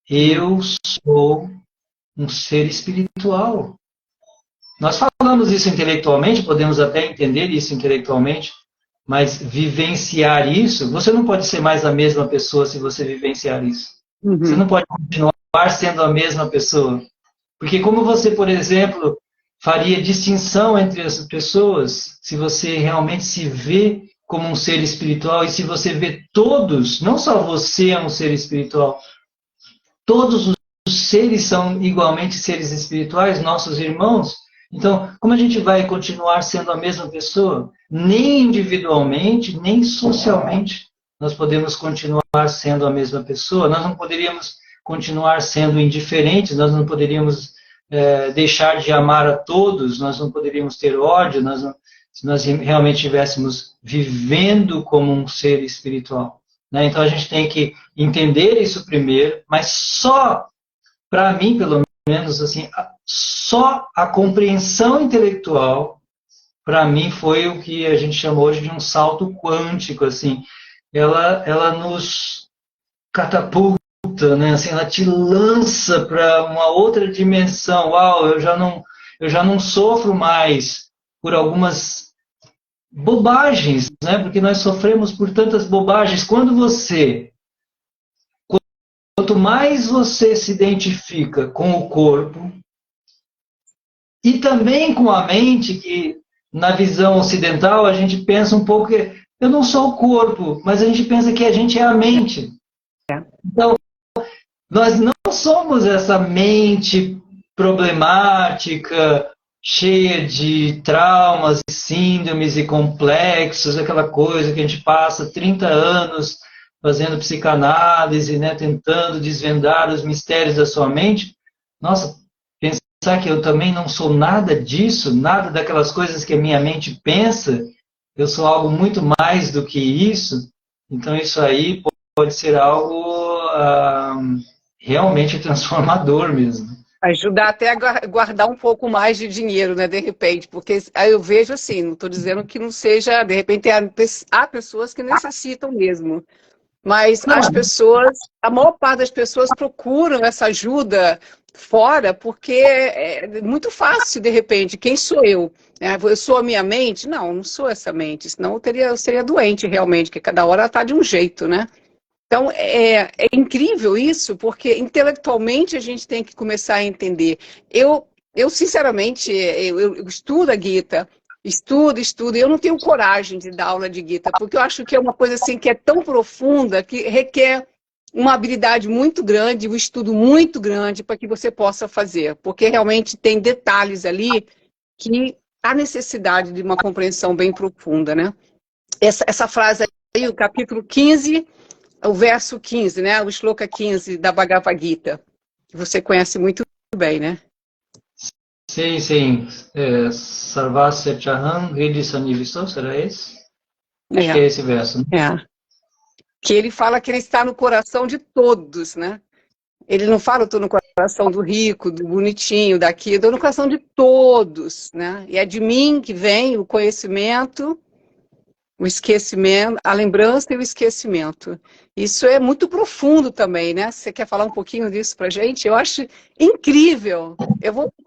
Eu sou um ser espiritual. Nós falamos isso intelectualmente, podemos até entender isso intelectualmente, mas vivenciar isso, você não pode ser mais a mesma pessoa se você vivenciar isso. Você não pode continuar sendo a mesma pessoa. Porque como você, por exemplo, faria distinção entre as pessoas se você realmente se vê como um ser espiritual e se você vê todos, não só você é um ser espiritual, todos os seres são igualmente seres espirituais, nossos irmãos. Então, como a gente vai continuar sendo a mesma pessoa? Nem individualmente, nem socialmente nós podemos continuar sendo a mesma pessoa. Nós não poderíamos continuar sendo indiferentes, nós não poderíamos deixar de amar a todos, nós não poderíamos ter ódio, se nós realmente estivéssemos vivendo como um ser espiritual. Né? Então a gente tem que entender isso primeiro, mas só, para mim pelo menos, assim, só a compreensão intelectual, para mim, foi o que a gente chama hoje de um salto quântico. Assim. Ela nos catapulta, né? Assim, ela te lança para uma outra dimensão. Uau, eu já não sofro mais por algumas bobagens, né? Porque nós sofremos por tantas bobagens. Quanto mais você se identifica com o corpo e também com a mente, que na visão ocidental a gente pensa um pouco que eu não sou o corpo, mas a gente pensa que a gente é a mente. Então, nós não somos essa mente problemática, cheia de traumas, síndromes e complexos, aquela coisa que a gente passa 30 anos fazendo psicanálise, né, tentando desvendar os mistérios da sua mente. Nossa, pensar que eu também não sou nada disso, nada daquelas coisas que a minha mente pensa, eu sou algo muito mais do que isso. Então isso aí pode ser algo realmente transformador mesmo. Ajudar até a guardar um pouco mais de dinheiro, né, de repente, porque aí eu vejo assim, não estou dizendo que não seja, de repente há pessoas que necessitam mesmo, mas as pessoas, a maior parte das pessoas procuram essa ajuda fora, porque é muito fácil, de repente, quem sou eu? Eu sou a minha mente? Não sou essa mente, senão eu seria doente realmente, porque cada hora ela está de um jeito, né? Então, é incrível isso, porque intelectualmente a gente tem que começar a entender. Eu sinceramente, eu estudo a Gita, estudo, eu não tenho coragem de dar aula de Gita, porque eu acho que é uma coisa assim que é tão profunda, que requer uma habilidade muito grande, um estudo muito grande para que você possa fazer, porque realmente tem detalhes ali que há necessidade de uma compreensão bem profunda, né? Essa frase aí, o capítulo 15... o verso 15, né? O Shloka 15 da Bhagavad Gita, que você conhece muito bem, né? Sim. Sarvasya Chaham Hridhi Sannivisto, será esse? Acho que é esse verso. Né? Que ele fala que ele está no coração de todos, né? Ele não fala, estou no coração do rico, do bonitinho, daqui, estou no coração de todos, né? E é de mim que vem o conhecimento, o esquecimento, a lembrança e o esquecimento. Isso é muito profundo também, né? Você quer falar um pouquinho disso pra gente? Eu acho incrível.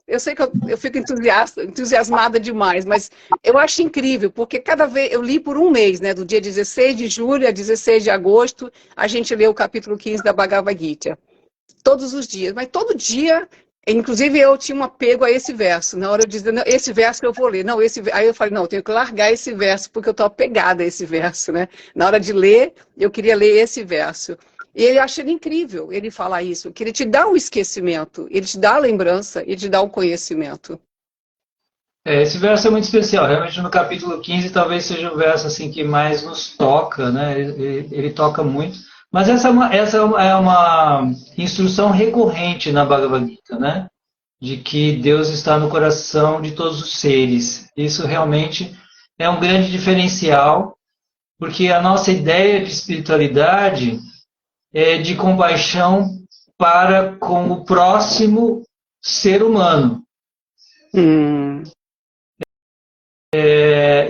Eu sei que eu fico entusiasmada demais, mas eu acho incrível, porque cada vez, eu li por um mês, né? Do dia 16 de julho a 16 de agosto, a gente lê o capítulo 15 da Bhagavad Gita. Todos os dias, mas todo dia... Inclusive, eu tinha um apego a esse verso. Na hora eu dizia, esse verso eu vou ler. Não, aí eu falei, não, eu tenho que largar esse verso, porque eu estou apegada a esse verso, né? Na hora de ler, eu queria ler esse verso. E ele acha incrível ele falar isso, que ele te dá o esquecimento, ele te dá a lembrança, ele te dá o conhecimento. Esse verso é muito especial. Realmente, no capítulo 15, talvez seja o verso assim, que mais nos toca, né? Ele toca muito. Mas essa é uma instrução recorrente na Bhagavad Gita, né? De que Deus está no coração de todos os seres. Isso realmente é um grande diferencial porque a nossa ideia de espiritualidade é de compaixão para com o próximo ser humano.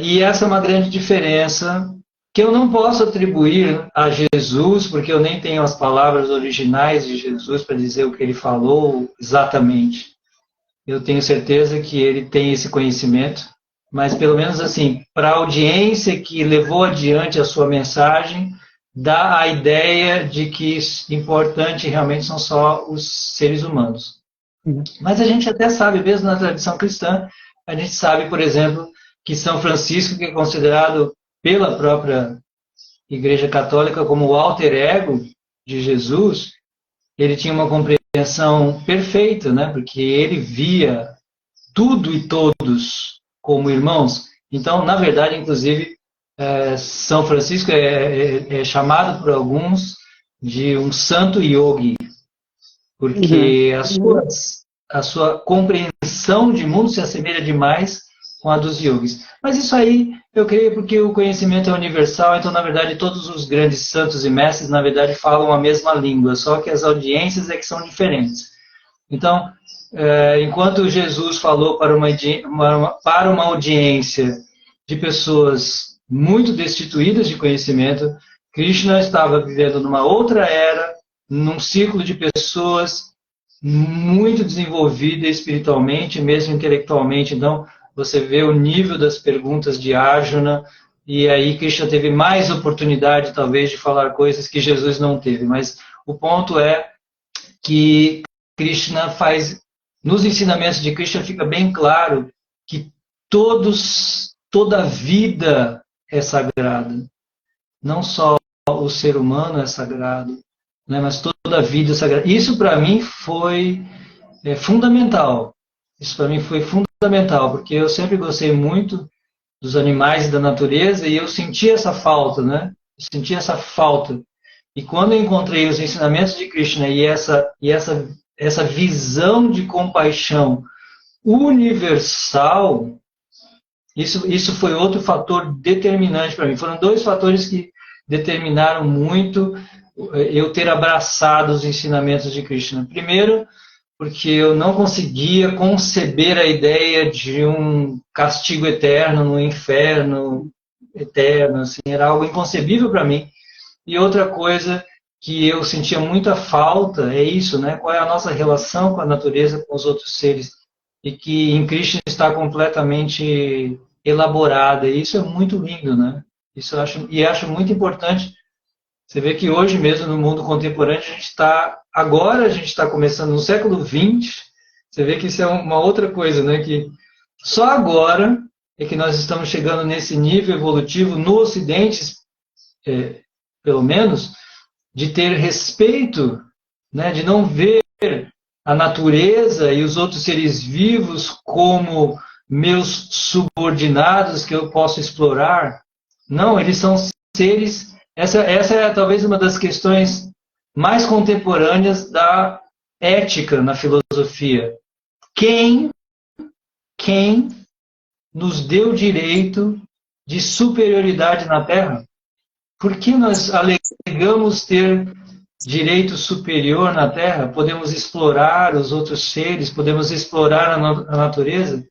E essa é uma grande diferença que eu não posso atribuir a Jesus, porque eu nem tenho as palavras originais de Jesus para dizer o que ele falou exatamente. Eu tenho certeza que ele tem esse conhecimento, mas pelo menos assim, para a audiência que levou adiante a sua mensagem, dá a ideia de que importante realmente são só os seres humanos. Mas a gente até sabe, mesmo na tradição cristã, a gente sabe, por exemplo, que São Francisco, que é considerado pela própria Igreja Católica como o alter ego de Jesus, ele tinha uma compreensão perfeita, né? Porque ele via tudo e todos como irmãos. Então, na verdade, inclusive, São Francisco é chamado por alguns de um santo yogi, porque a sua compreensão de mundo se assemelha demais com a dos yogis. Mas isso aí, eu creio, porque o conhecimento é universal, então, na verdade, todos os grandes santos e mestres, na verdade, falam a mesma língua, só que as audiências é que são diferentes. Então, enquanto Jesus falou para uma audiência de pessoas muito destituídas de conhecimento, Krishna estava vivendo numa outra era, num círculo de pessoas muito desenvolvida espiritualmente, mesmo intelectualmente. Então, você vê o nível das perguntas de Arjuna, e aí Krishna teve mais oportunidade, talvez, de falar coisas que Jesus não teve. Mas o ponto é que Krishna faz, nos ensinamentos de Krishna fica bem claro que toda a vida é sagrada. Não só o ser humano é sagrado, né, mas toda a vida é sagrada. Isso para mim foi fundamental. Isso para mim foi fundamental, porque eu sempre gostei muito dos animais e da natureza, e eu senti essa falta, né? Eu senti essa falta. E quando eu encontrei os ensinamentos de Krishna e essa visão de compaixão universal, isso foi outro fator determinante para mim. Foram dois fatores que determinaram muito eu ter abraçado os ensinamentos de Krishna. Primeiro, porque eu não conseguia conceber a ideia de um castigo eterno no inferno eterno, assim, era algo inconcebível para mim. E outra coisa que eu sentia muita falta é isso, né? Qual é a nossa relação com a natureza, com os outros seres, e que em Krishna está completamente elaborada. E isso é muito lindo, né? Isso eu acho muito importante. Você vê que hoje mesmo no mundo contemporâneo agora a gente está começando no século XX. Você vê que isso é uma outra coisa, né? Que só agora é que nós estamos chegando nesse nível evolutivo no Ocidente, pelo menos, de ter respeito, né? De não ver a natureza e os outros seres vivos como meus subordinados que eu posso explorar. Não, eles são seres. Essa é talvez uma das questões mais contemporâneas da ética na filosofia. Quem nos deu direito de superioridade na Terra? Por que nós alegamos ter direito superior na Terra? Podemos explorar os outros seres, podemos explorar a natureza.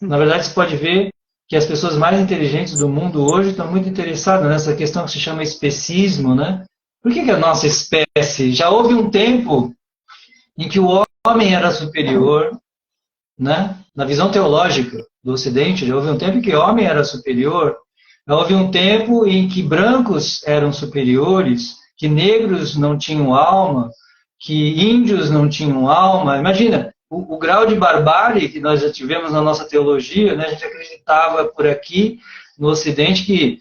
Na verdade, você pode ver que as pessoas mais inteligentes do mundo hoje estão muito interessadas nessa questão que se chama especismo, né? Por que a nossa espécie... Já houve um tempo em que o homem era superior, né? Na visão teológica do Ocidente, já houve um tempo em que o homem era superior, já houve um tempo em que brancos eram superiores, que negros não tinham alma, que índios não tinham alma. Imagina, o grau de barbárie que nós já tivemos na nossa teologia, né? A gente acreditava por aqui, no Ocidente, que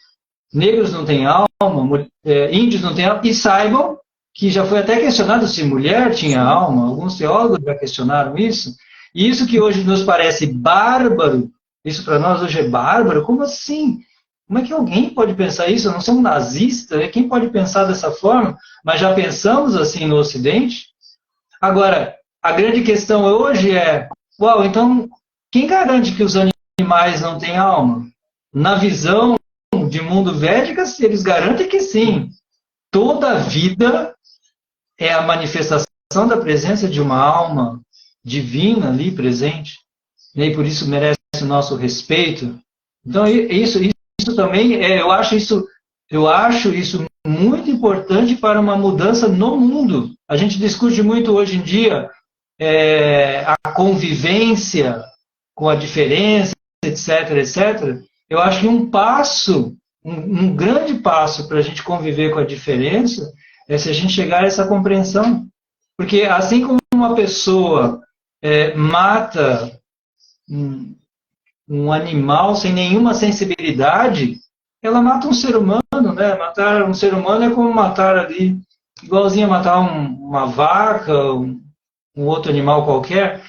negros não têm alma, índios não têm alma, e saibam que já foi até questionado se mulher tinha alma, alguns teólogos já questionaram isso, e isso que hoje nos parece bárbaro, isso para nós hoje é bárbaro, como assim? Como é que alguém pode pensar isso? Eu não sou um nazista, né? Quem pode pensar dessa forma? Mas já pensamos assim no Ocidente? Agora, a grande questão hoje é, então, quem garante que os animais não têm alma? Na visão de mundo védica, eles garantem que sim. Toda vida é a manifestação da presença de uma alma divina ali presente, e por isso merece o nosso respeito. Então, isso também, eu acho isso muito importante para uma mudança no mundo. A gente discute muito hoje em dia a convivência com a diferença, etc, etc. Eu acho que um grande passo para a gente conviver com a diferença é se a gente chegar a essa compreensão. Porque assim como uma pessoa mata um animal sem nenhuma sensibilidade, ela mata um ser humano, né? Matar um ser humano é como matar ali, igualzinho a matar uma vaca, um outro animal qualquer.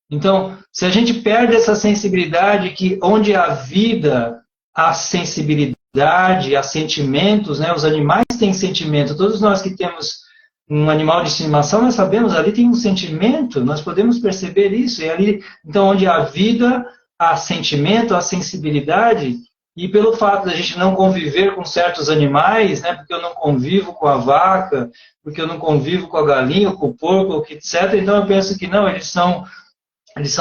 Então, se a gente perde essa sensibilidade, que onde há vida, há sensibilidade, há sentimentos, né? Os animais têm sentimento. Todos nós que temos um animal de estimação, nós sabemos, ali tem um sentimento, nós podemos perceber isso. E ali, então, onde há vida, há sentimento, há sensibilidade. E pelo fato de a gente não conviver com certos animais, né? Porque eu não convivo com a vaca, porque eu não convivo com a galinha, com o porco, etc. Então, eu penso que não, eles são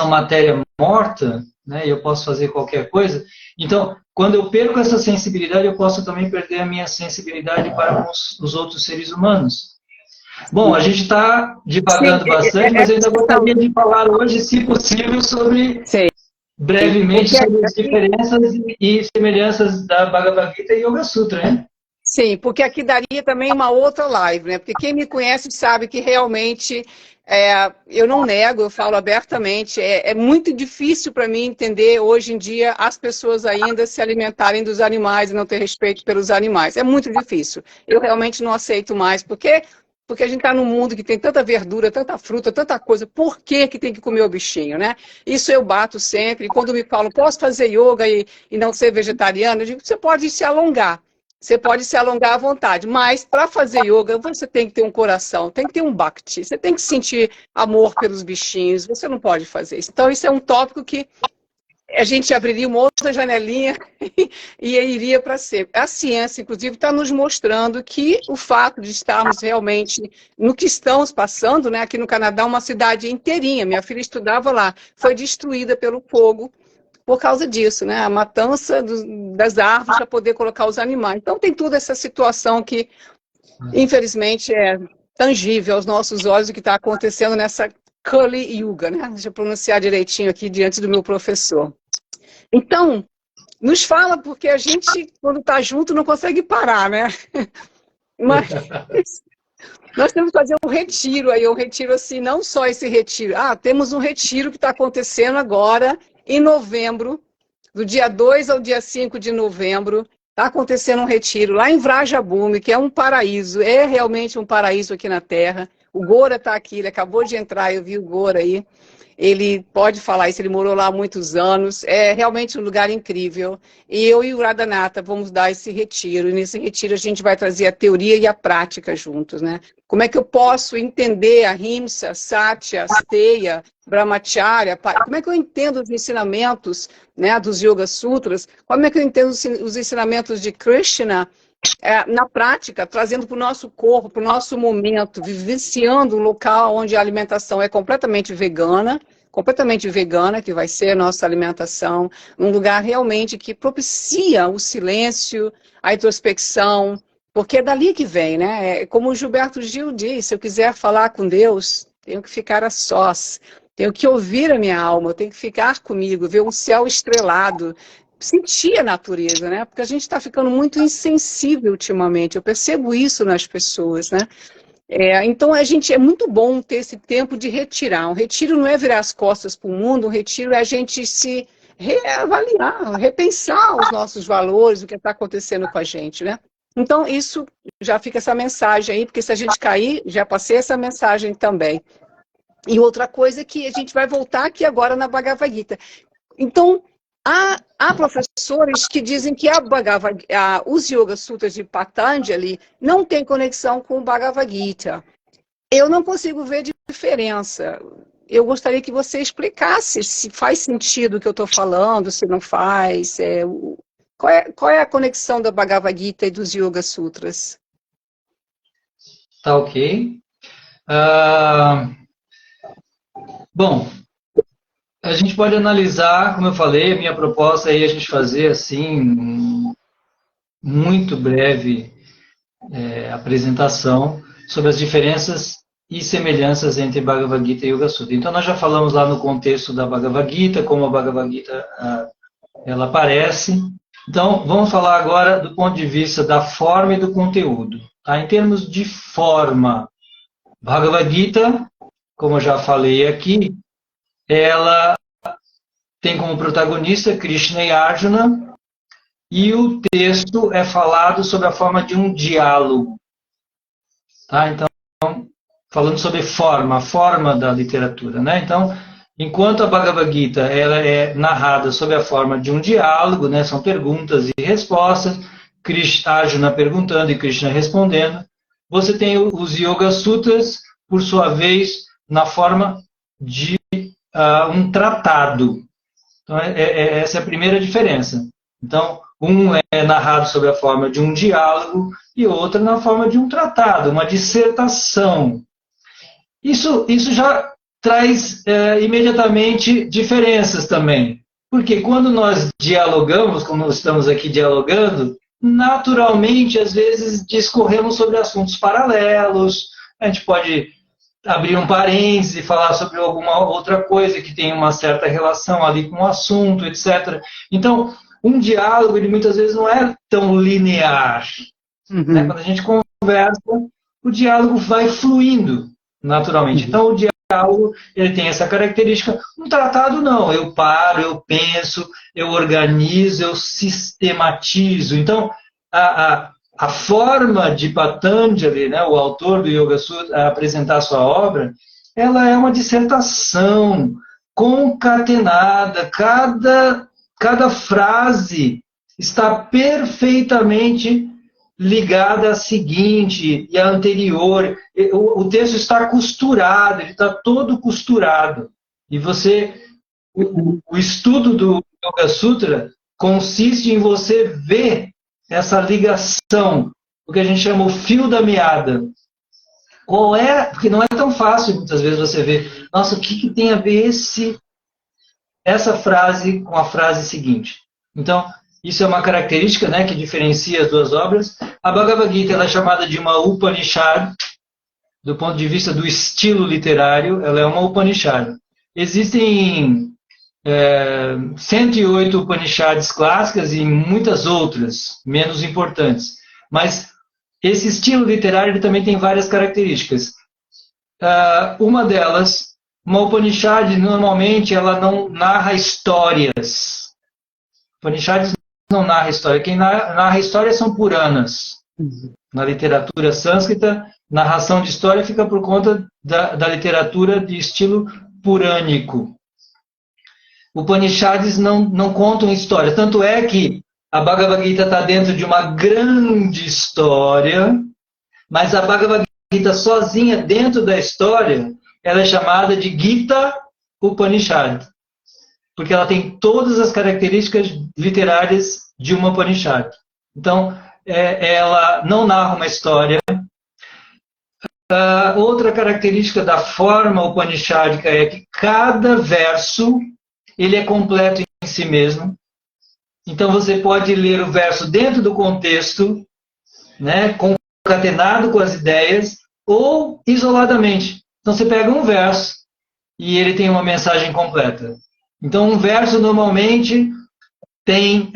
matéria morta, né? E eu posso fazer qualquer coisa. Então, quando eu perco essa sensibilidade, eu posso também perder a minha sensibilidade para com os outros seres humanos. Bom, a gente está divagando bastante, mas eu ainda gostaria de falar hoje, se possível, brevemente sobre as diferenças e semelhanças da Bhagavad Gita e Yoga Sutra, né? Sim, porque aqui daria também uma outra live, né? Porque quem me conhece sabe que realmente eu não nego, eu falo abertamente, é muito difícil para mim entender hoje em dia as pessoas ainda se alimentarem dos animais e não ter respeito pelos animais. É muito difícil. Eu realmente não aceito mais, porque a gente está num mundo que tem tanta verdura, tanta fruta, tanta coisa. Por que tem que comer o bichinho, né? Isso eu bato sempre. E quando me falam, posso fazer yoga e não ser vegetariano? Eu digo, você pode se alongar. Você pode se alongar à vontade, mas para fazer yoga você tem que ter um coração, tem que ter um bhakti, você tem que sentir amor pelos bichinhos, você não pode fazer isso. Então isso é um tópico que a gente abriria uma outra janelinha e iria para sempre. A ciência, inclusive, está nos mostrando que o fato de estarmos realmente no que estamos passando, né? Aqui no Canadá, uma cidade inteirinha, minha filha estudava lá, foi destruída pelo fogo, por causa disso, né? A matança das árvores para poder colocar os animais. Então tem toda essa situação que, infelizmente, é tangível aos nossos olhos o que está acontecendo nessa Kali Yuga, né? Deixa eu pronunciar direitinho aqui diante do meu professor. Então, nos fala, porque a gente, quando está junto, não consegue parar, né? Mas nós temos que fazer um retiro aí, um retiro assim, não só esse retiro. Temos um retiro que está acontecendo agora, em novembro, do dia 2 ao dia 5 de novembro, está acontecendo um retiro lá em Vrajabhumi, que é um paraíso, é realmente um paraíso aqui na Terra. O Gora está aqui, ele acabou de entrar, eu vi o Gora aí. Ele pode falar isso, ele morou lá há muitos anos, é realmente um lugar incrível. E eu e o Radhanatha vamos dar esse retiro, e nesse retiro a gente vai trazer a teoria e a prática juntos, né? Como é que eu posso entender a Ahimsa, Satya, Asteya, Brahmacharya, como é que eu entendo os ensinamentos, né, dos Yoga Sutras, como é que eu entendo os ensinamentos de Krishna, na prática, trazendo para o nosso corpo, para o nosso momento, vivenciando um local onde a alimentação é completamente vegana, que vai ser a nossa alimentação, um lugar realmente que propicia o silêncio, a introspecção, porque é dali que vem, né? Como o Gilberto Gil diz, se eu quiser falar com Deus, tenho que ficar a sós, tenho que ouvir a minha alma, eu tenho que ficar comigo, ver um céu estrelado, sentir a natureza, né? Porque a gente está ficando muito insensível ultimamente, eu percebo isso nas pessoas, né? Então, é muito bom ter esse tempo de retirar. Um retiro não é virar as costas para o mundo, um retiro é a gente se reavaliar, repensar os nossos valores, o que está acontecendo com a gente, né? Então, isso já fica essa mensagem aí, porque se a gente cair, já passei essa mensagem também. E outra coisa é que a gente vai voltar aqui agora na Bhagavad Gita. Então, há professores que dizem que os Yoga Sutras de Patanjali não tem conexão com o Bhagavad Gita. Eu não consigo ver diferença. Eu gostaria que você explicasse se faz sentido o que eu estou falando, se não faz. Qual é a conexão da Bhagavad Gita e dos Yoga Sutras? Tá ok. Bom, a gente pode analisar, como eu falei, a minha proposta é a gente fazer assim, muito breve apresentação sobre as diferenças e semelhanças entre Bhagavad Gita e Yoga Sutra. Então, nós já falamos lá no contexto da Bhagavad Gita, como a Bhagavad Gita ela aparece. Então, vamos falar agora do ponto de vista da forma e do conteúdo. Tá? Em termos de forma, Bhagavad Gita, como eu já falei aqui, ela tem como protagonista Krishna e Arjuna, e o texto é falado sob a forma de um diálogo. Tá? Então, falando sobre forma, a forma da literatura. Né? Então, enquanto a Bhagavad Gita ela é narrada sob a forma de um diálogo, né? São perguntas e respostas, Arjuna perguntando e Krishna respondendo, você tem os Yoga Sutras, por sua vez, na forma de um tratado. Então, essa é a primeira diferença. Então, um é narrado sob a forma de um diálogo e outro na forma de um tratado, uma dissertação. Isso já traz imediatamente diferenças também. Porque quando nós dialogamos, como estamos aqui dialogando, naturalmente, às vezes, discorremos sobre assuntos paralelos, a gente pode abrir um parênteses e falar sobre alguma outra coisa que tem uma certa relação ali com o assunto, etc. Então, um diálogo, ele muitas vezes não é tão linear. Né? Quando a gente conversa, o diálogo vai fluindo naturalmente. Então, o diálogo ele tem essa característica. Um tratado, não. Eu paro, eu penso, eu organizo, eu sistematizo. Então, a forma de Patanjali, né, o autor do Yoga Sutra, apresentar sua obra, ela é uma dissertação concatenada. Cada frase está perfeitamente ligada à seguinte e à anterior. O texto está costurado, ele está todo costurado. E o estudo do Yoga Sutra consiste em você ver essa ligação, o que a gente chama o fio da meada. Porque não é tão fácil, muitas vezes, você ver, nossa, o que tem a ver essa frase com a frase seguinte. Então, isso é uma característica, né, que diferencia as duas obras. A Bhagavad Gita ela é chamada de uma Upanishad, do ponto de vista do estilo literário, ela é uma Upanishad. Existem 108 Upanishads clássicas e muitas outras, menos importantes. Mas esse estilo literário ele também tem várias características. Uma delas, uma Upanishad, normalmente, ela não narra histórias. Upanishads não narra história. Quem narra história são Puranas. Na literatura sânscrita, narração de história fica por conta da literatura de estilo purânico. Upanishads não contam história. Tanto é que a Bhagavad Gita está dentro de uma grande história, mas a Bhagavad Gita sozinha, dentro da história, ela é chamada de Gita Upanishad. Porque ela tem todas as características literárias de uma Upanishad. Então, ela não narra uma história. Outra característica da forma upanishádica é que cada verso ele é completo em si mesmo. Então, você pode ler o verso dentro do contexto, né, concatenado com as ideias, ou isoladamente. Então, você pega um verso e ele tem uma mensagem completa. Então, um verso normalmente tem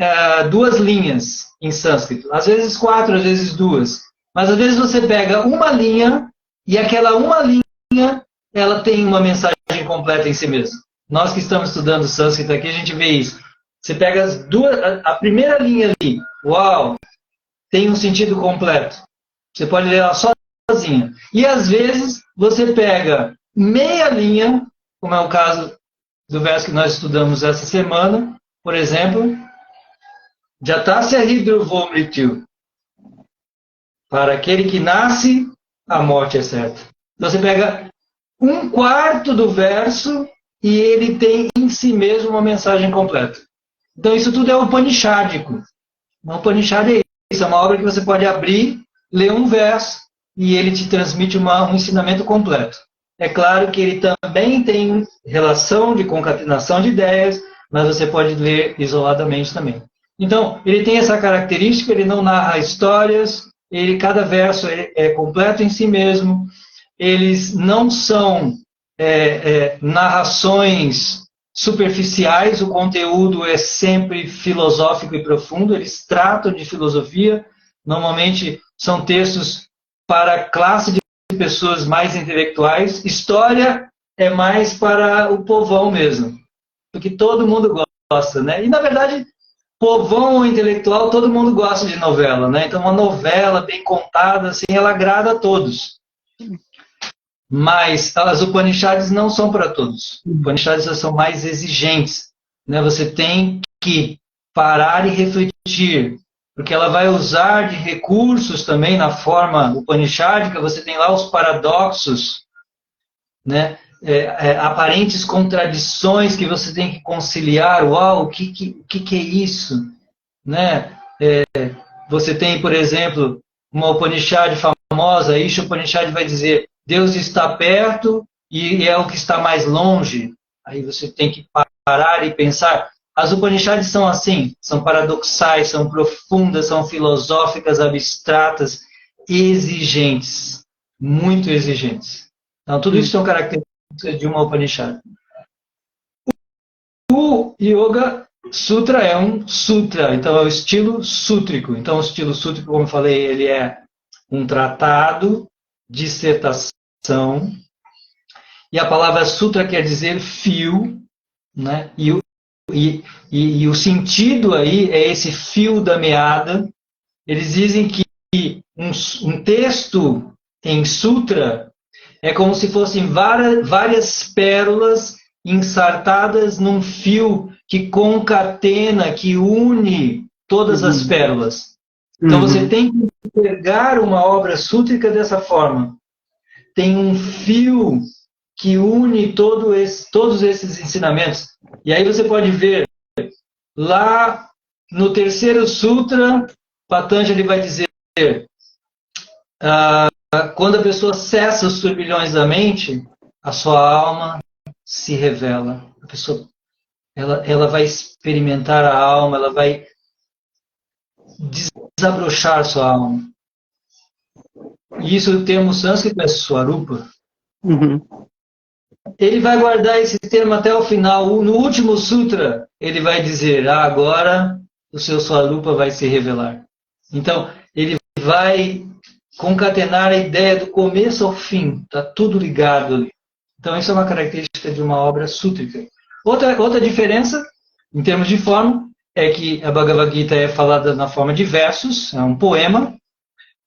2 linhas em sânscrito. Às vezes 4, às vezes 2. Mas às vezes você pega uma linha e aquela uma linha ela tem uma mensagem completa em si mesma. Nós que estamos estudando sânscrito aqui, a gente vê isso. Você pega a primeira linha ali, uau, tem um sentido completo. Você pode ler ela sozinha. E às vezes você pega meia linha, como é o caso do verso que nós estudamos essa semana, por exemplo, Jatasya Hridruvo Mrityu. Para aquele que nasce, a morte é certa. Então você pega 1/4 do verso e ele tem em si mesmo uma mensagem completa. Então isso tudo é upanishádico. Uma Upanishad é isso, é uma obra que você pode abrir, ler um verso e ele te transmite um ensinamento completo. É claro que ele também tem relação de concatenação de ideias, mas você pode ler isoladamente também. Então, ele tem essa característica, ele não narra histórias, cada verso é completo em si mesmo, eles não são narrações superficiais, o conteúdo é sempre filosófico e profundo, eles tratam de filosofia, normalmente são textos para a classe de pessoas mais intelectuais, história é mais para o povão mesmo, porque todo mundo gosta, né? E na verdade, povão ou intelectual, todo mundo gosta de novela, né? Então uma novela bem contada, assim, ela agrada a todos. Mas as Upanishads não são para todos. Upanishads são mais exigentes, né? Você tem que parar e refletir, porque ela vai usar de recursos também na forma upanishádica. Você tem lá os paradoxos, né? Aparentes contradições que você tem que conciliar. Uau, o que é isso? Né? Você tem, por exemplo, uma Upanishad famosa, Isha Upanishad vai dizer Deus está perto e é o que está mais longe. Aí você tem que parar e pensar. As Upanishads são assim, são paradoxais, são profundas, são filosóficas, abstratas, exigentes, muito exigentes. Então, tudo isso são características de uma Upanishad. O Yoga Sutra é um sutra, então é o estilo sútrico. Então, o estilo sútrico, como eu falei, ele é um tratado, dissertação, e a palavra sutra quer dizer fio, né? E o sentido aí é esse fio da meada. Eles dizem que um texto em sutra é como se fossem várias pérolas ensartadas num fio que concatena, que une todas as pérolas. Então você tem que enxergar uma obra sútrica dessa forma. Tem um fio que une todos esses ensinamentos. E aí você pode ver, lá no terceiro sutra, Patanjali vai dizer, quando a pessoa cessa os turbilhões da mente, a sua alma se revela. A pessoa, ela vai experimentar a alma, ela vai desabrochar sua alma. E isso o termo sânscrito é Swarupa. Ele vai guardar esse termo até o final. No último sutra, ele vai dizer, agora o seu Swarupa vai se revelar. Então, ele vai concatenar a ideia do começo ao fim. Está tudo ligado ali. Então, isso é uma característica de uma obra sútrica. Outra diferença, em termos de forma, é que a Bhagavad Gita é falada na forma de versos, é um poema,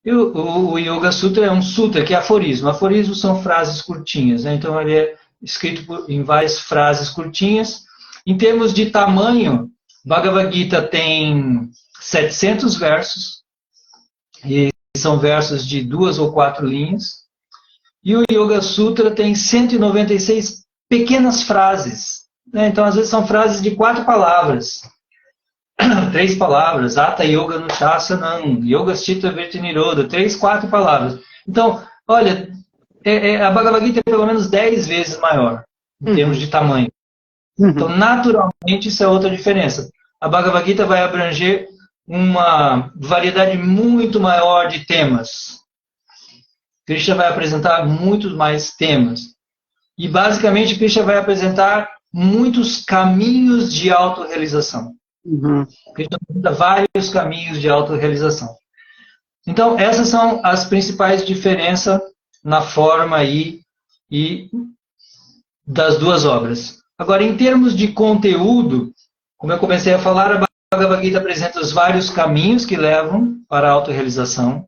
e o Yoga Sutra é um sutra, que é aforismo. Aforismos são frases curtinhas, né? Então ele é escrito em várias frases curtinhas. Em termos de tamanho, Bhagavad Gita tem 700 versos, e são versos de 2 ou 4 linhas. E o Yoga Sutra tem 196 pequenas frases, né? Então às vezes são frases de 4 palavras. 3 palavras, Hatha Yoga Nushasana, Yoga Chitta Vritti Nirodha, 3, 4 palavras. Então, olha, a Bhagavad Gita é pelo menos 10 vezes maior, em termos de tamanho. Então, naturalmente, isso é outra diferença. A Bhagavad Gita vai abranger uma variedade muito maior de temas. Krishna vai apresentar muitos mais temas. E, basicamente, Krishna vai apresentar muitos caminhos de autorrealização. Krishna apresenta vários caminhos de autorrealização. Então, essas são as principais diferenças na forma e das duas obras. Agora, em termos de conteúdo, como eu comecei a falar, a Bhagavad Gita apresenta os vários caminhos que levam para a autorrealização,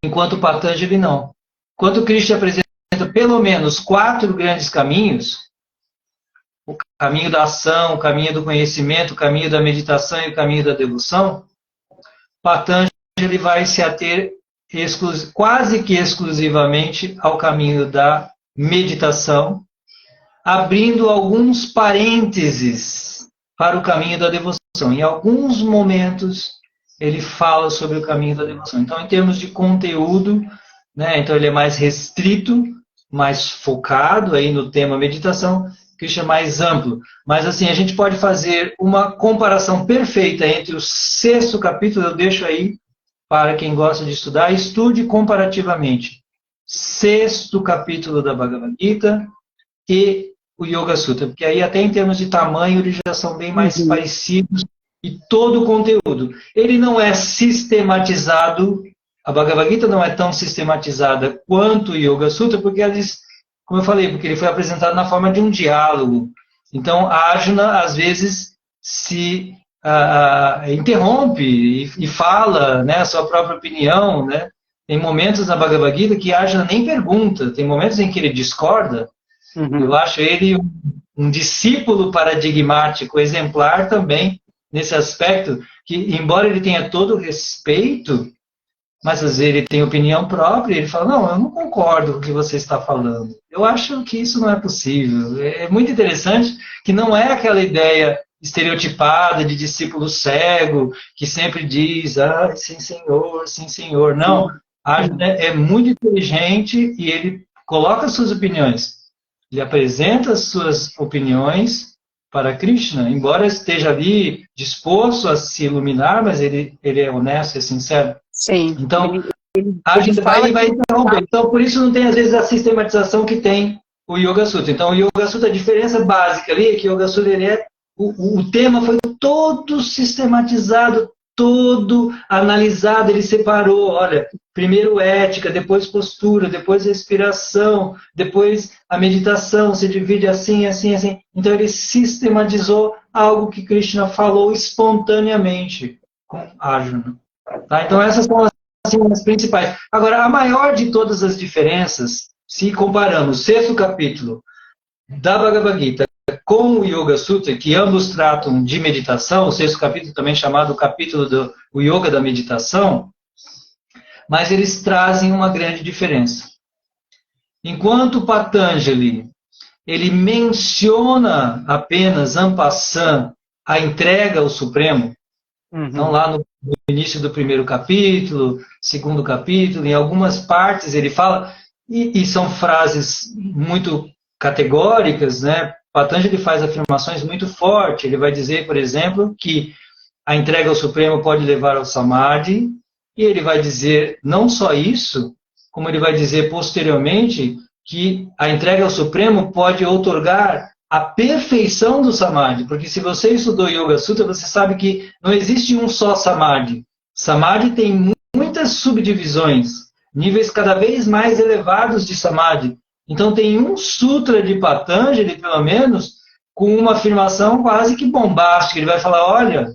enquanto Patanjali não. Enquanto Krishna apresenta pelo menos 4 grandes caminhos, o caminho da ação, o caminho do conhecimento, o caminho da meditação e o caminho da devoção, Patanjali vai se ater quase que exclusivamente ao caminho da meditação, abrindo alguns parênteses para o caminho da devoção. Em alguns momentos, ele fala sobre o caminho da devoção. Então, em termos de conteúdo, né, então ele é mais restrito, mais focado aí no tema meditação, Krishna é mais amplo. Mas, assim, a gente pode fazer uma comparação perfeita entre o 6º capítulo, eu deixo aí para quem gosta de estudar, estude comparativamente. 6º capítulo da Bhagavad Gita e o Yoga Sutra, porque aí até em termos de tamanho eles já são bem mais parecidos e todo o conteúdo. Ele não é sistematizado, a Bhagavad Gita não é tão sistematizada quanto o Yoga Sutra, porque eles, como eu falei, porque ele foi apresentado na forma de um diálogo. Então, a Arjuna, às vezes, se interrompe e fala, né, a sua própria opinião, né? Tem momentos na Bhagavad Gita que a Arjuna nem pergunta, tem momentos em que ele discorda. Eu acho ele um discípulo paradigmático, exemplar também, nesse aspecto, que, embora ele tenha todo o respeito, mas às vezes ele tem opinião própria, e ele fala, não, eu não concordo com o que você está falando. Eu acho que isso não é possível. É muito interessante que não é aquela ideia estereotipada de discípulo cego, que sempre diz, sim senhor, sim senhor. Não, é muito inteligente e ele coloca suas opiniões. Ele apresenta as suas opiniões para Krishna, embora esteja ali disposto a se iluminar, mas ele é honesto e sincero. Sim. Então, a gente vai interromper. Então, por isso não tem, às vezes, a sistematização que tem o Yoga Sutra. Então, o Yoga Sutra, a diferença básica ali é que o Yoga Sutra, o tema foi todo sistematizado, todo analisado, ele separou, olha, primeiro ética, depois postura, depois respiração, depois a meditação se divide assim, assim, assim. Então ele sistematizou algo que Krishna falou espontaneamente com Arjuna. Tá? Então essas são assim, as principais. Agora, a maior de todas as diferenças, se comparamos o 6º capítulo da Bhagavad Gita com o Yoga Sutra, que ambos tratam de meditação, o 6º capítulo também chamado o capítulo do Yoga da Meditação, mas eles trazem uma grande diferença. Enquanto Patanjali, ele menciona apenas en passant a entrega ao Supremo, então lá no início do 1º capítulo, 2º capítulo, em algumas partes ele fala, e são frases muito categóricas, né? Patanjali faz afirmações muito fortes. Ele vai dizer, por exemplo, que a entrega ao Supremo pode levar ao Samadhi, e ele vai dizer não só isso, como ele vai dizer posteriormente que a entrega ao Supremo pode outorgar a perfeição do Samadhi, porque se você estudou Yoga Sutra, você sabe que não existe um só Samadhi. Samadhi tem muitas subdivisões, níveis cada vez mais elevados de Samadhi. Então tem um sutra de Patanjali, pelo menos, com uma afirmação quase que bombástica. Ele vai falar, olha,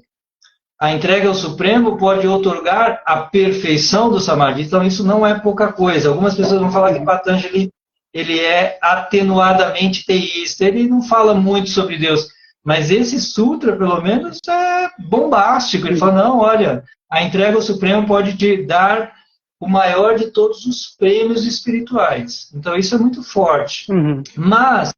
a entrega ao Supremo pode outorgar a perfeição do Samadhi. Então isso não é pouca coisa. Algumas pessoas vão falar que Patanjali ele é atenuadamente teísta. Ele não fala muito sobre Deus. Mas esse sutra, pelo menos, é bombástico. Ele fala, não, olha, a entrega ao Supremo pode te dar o maior de todos os prêmios espirituais. Então isso é muito forte. Mas,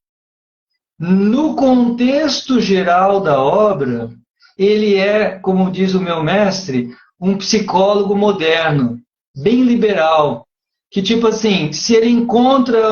no contexto geral da obra, ele é, como diz o meu mestre, um psicólogo moderno, bem liberal, que tipo assim, se ele encontra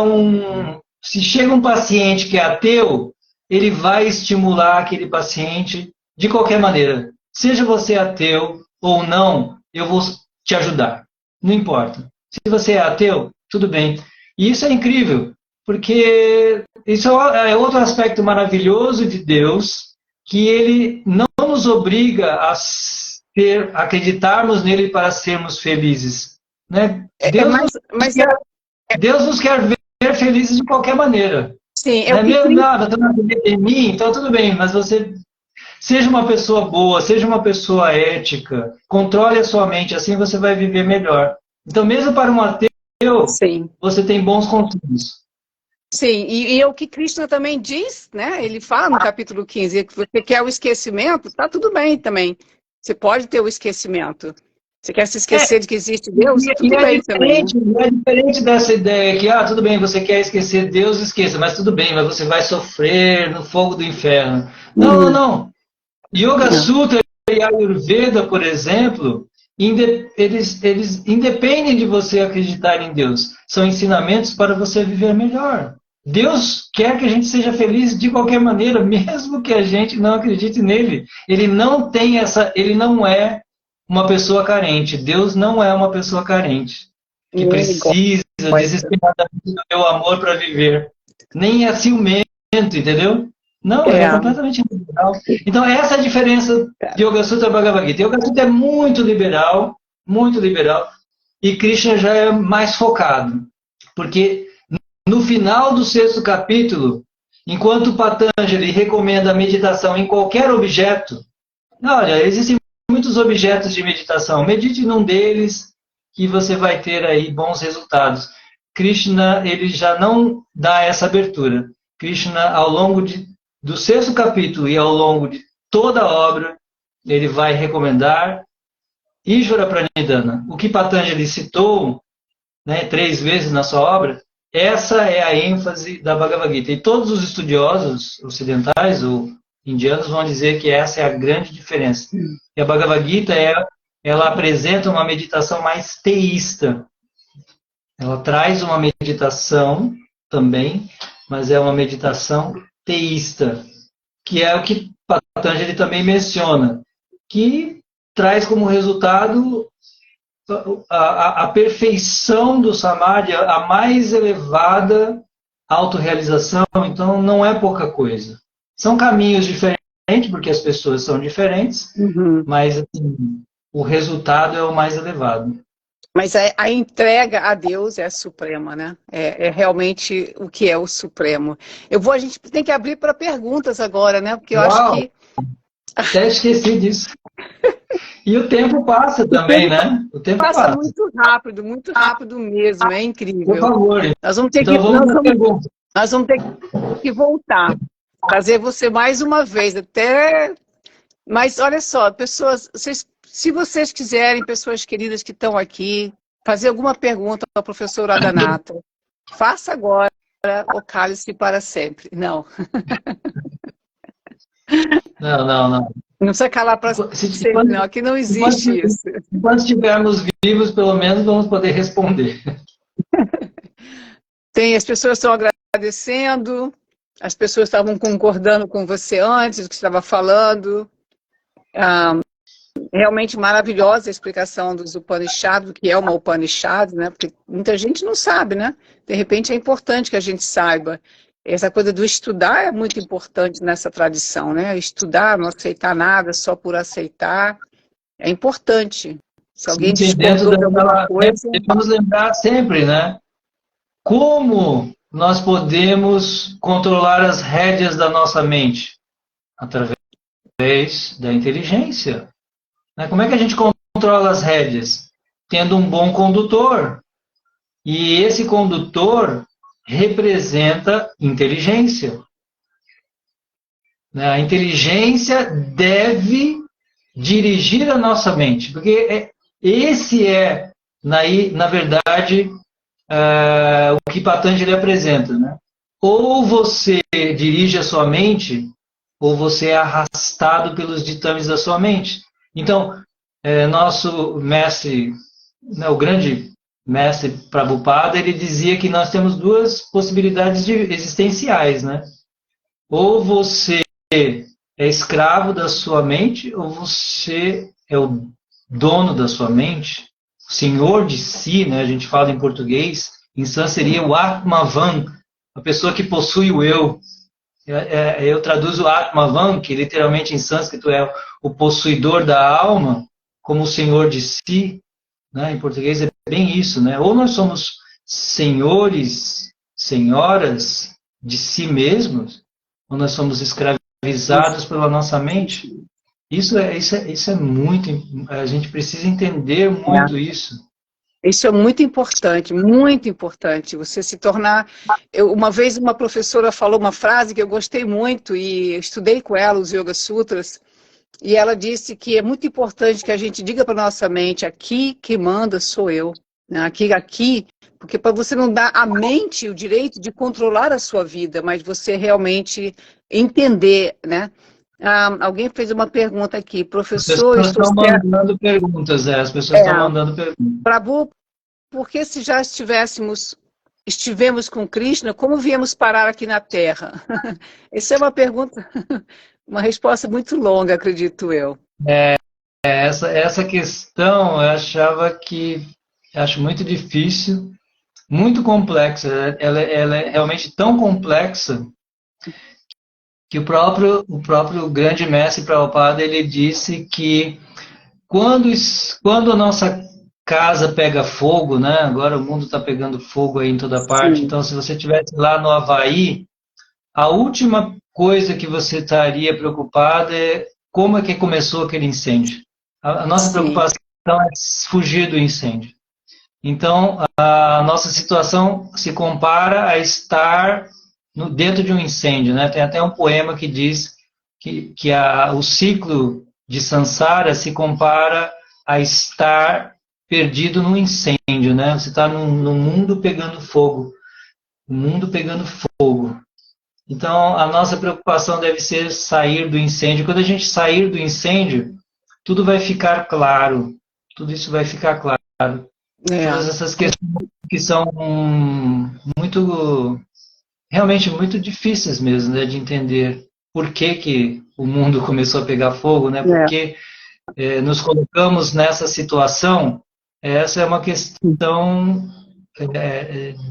se chega um paciente que é ateu, ele vai estimular aquele paciente de qualquer maneira. Seja você ateu ou não, eu vou te ajudar. Não importa. Se você é ateu, tudo bem. E isso é incrível, porque isso é outro aspecto maravilhoso de Deus, que ele não nos obriga a acreditarmos nele para sermos felizes. Né? Deus nos quer ver felizes de qualquer maneira. Sim, você não acredita em mim, então tudo bem, mas você seja uma pessoa boa, seja uma pessoa ética, controle a sua mente, assim você vai viver melhor. Então, mesmo para um ateu, sim, você tem bons conselhos. Sim, e é o que Krishna também diz, né? Ele fala no capítulo 15, que você quer o esquecimento, tá tudo bem também. Você pode ter o esquecimento. Você quer se esquecer de que existe Deus, tudo bem também. É diferente dessa ideia que, tudo bem, você quer esquecer Deus, esqueça, mas tudo bem, mas você vai sofrer no fogo do inferno. Não. Yoga Sutra e Ayurveda, por exemplo, eles independem de você acreditar em Deus. São ensinamentos para você viver melhor. Deus quer que a gente seja feliz de qualquer maneira, mesmo que a gente não acredite nele. Ele não é uma pessoa carente. Deus não é uma pessoa carente que precisa desesperadamente do meu amor para viver. Nem é ciumento, entendeu? Não, ele é completamente liberal. Então, essa é a diferença de Yoga Sutra e Bhagavad Gita. Yoga Sutra é muito liberal, e Krishna já é mais focado. Porque no final do 6º capítulo, enquanto Patanjali recomenda a meditação em qualquer objeto, olha, existem muitos objetos de meditação, medite num deles que você vai ter aí bons resultados. Krishna, ele já não dá essa abertura. Krishna, ao longo do 6º capítulo e ao longo de toda a obra, ele vai recomendar Ishvara Pranidhana. O que Patanjali citou, né, 3 vezes na sua obra, essa é a ênfase da Bhagavad Gita. E todos os estudiosos ocidentais ou indianos vão dizer que essa é a grande diferença. E a Bhagavad Gita, ela apresenta uma meditação mais teísta. Ela traz uma meditação também, mas é uma meditação teísta, que é o que Patanjali também menciona, que traz como resultado a perfeição do Samadhi, a mais elevada autorrealização. Então não é pouca coisa. São caminhos diferentes, porque as pessoas são diferentes, mas assim, o resultado é o mais elevado. Mas a entrega a Deus é a suprema, né? É realmente o que é o supremo. A gente tem que abrir para perguntas agora, né? Porque eu acho que... Até esqueci disso. E o tempo passa também, né? O tempo passa muito rápido mesmo, é incrível. Por favor. Nós vamos ter que voltar, trazer você mais uma vez, até... Mas olha só, pessoas, se vocês quiserem, pessoas queridas que estão aqui, fazer alguma pergunta para a professora Adhanata, faça agora ou cale-se para sempre. Não. Não. Não precisa calar para sempre, não. Aqui não existe isso. Enquanto estivermos vivos, pelo menos vamos poder responder. As pessoas estão agradecendo, as pessoas estavam concordando com você antes do que você estava falando. Realmente maravilhosa a explicação dos Upanishads, do que é uma Upanishad, né? Porque muita gente não sabe, né? De repente é importante que a gente saiba. Essa coisa do estudar é muito importante nessa tradição, né? Estudar, não aceitar nada só por aceitar, é importante. Se alguém discordou de alguma coisa... Devemos lembrar sempre, né? Como nós podemos controlar as rédeas da nossa mente? Através da inteligência. Como é que a gente controla as rédeas? Tendo um bom condutor. E esse condutor representa inteligência. A inteligência deve dirigir a nossa mente, porque esse é, na verdade, o que Patanjali apresenta. Né? Ou você dirige a sua mente, ou você é arrastado pelos ditames da sua mente. Então, nosso mestre, o grande mestre Prabhupada, ele dizia que nós temos 2 possibilidades existenciais, né? Ou você é escravo da sua mente, ou você é o dono da sua mente, o senhor de si, né? A gente fala em português, em sânscrito seria o Atmavan, a pessoa que possui o eu. Eu traduzo Atmavan, que literalmente em sânscrito é o possuidor da alma, como o senhor de si. Né? Em português é bem isso. Né? Ou nós somos senhores, senhoras de si mesmos, ou nós somos escravizados pela nossa mente. Isso é muito... A gente precisa entender muito isso. Isso é muito importante, você se tornar... Uma vez uma professora falou uma frase que eu gostei muito, e eu estudei com ela os Yoga Sutras, e ela disse que é muito importante que a gente diga para a nossa mente, aqui quem manda sou eu, né? Aqui, porque para você não dar à mente o direito de controlar a sua vida, mas você realmente entender, né? Alguém fez uma pergunta aqui, As professor, pessoas estou estão certo. mandando perguntas, as pessoas estão mandando perguntas. Prabhu, porque se já estivemos com Krishna, como viemos parar aqui na Terra? Essa é uma pergunta, uma resposta muito longa, acredito eu. Essa questão eu acho muito difícil, muito complexa. Ela é realmente tão complexa que o próprio grande mestre Prabhupada, ele disse que quando a nossa casa pega fogo, né? Agora o mundo está pegando fogo aí em toda parte. Sim, Então, se você estivesse lá no Havaí, a última coisa que você estaria preocupado é como é que começou aquele incêndio. A nossa sim, preocupação é fugir do incêndio. Então, a nossa situação se compara a estar dentro de um incêndio, né? Tem até um poema que diz que o ciclo de Sansara se compara a estar perdido num incêndio, né? Você está num mundo pegando fogo, um mundo pegando fogo. Então, a nossa preocupação deve ser sair do incêndio. Quando a gente sair do incêndio, tudo vai ficar claro, tudo isso vai ficar claro. Todas é, essas questões que são muito, realmente muito difíceis mesmo, né, de entender por que o mundo começou a pegar fogo, né? Por é. que nos colocamos nessa situação. Essa é uma questão,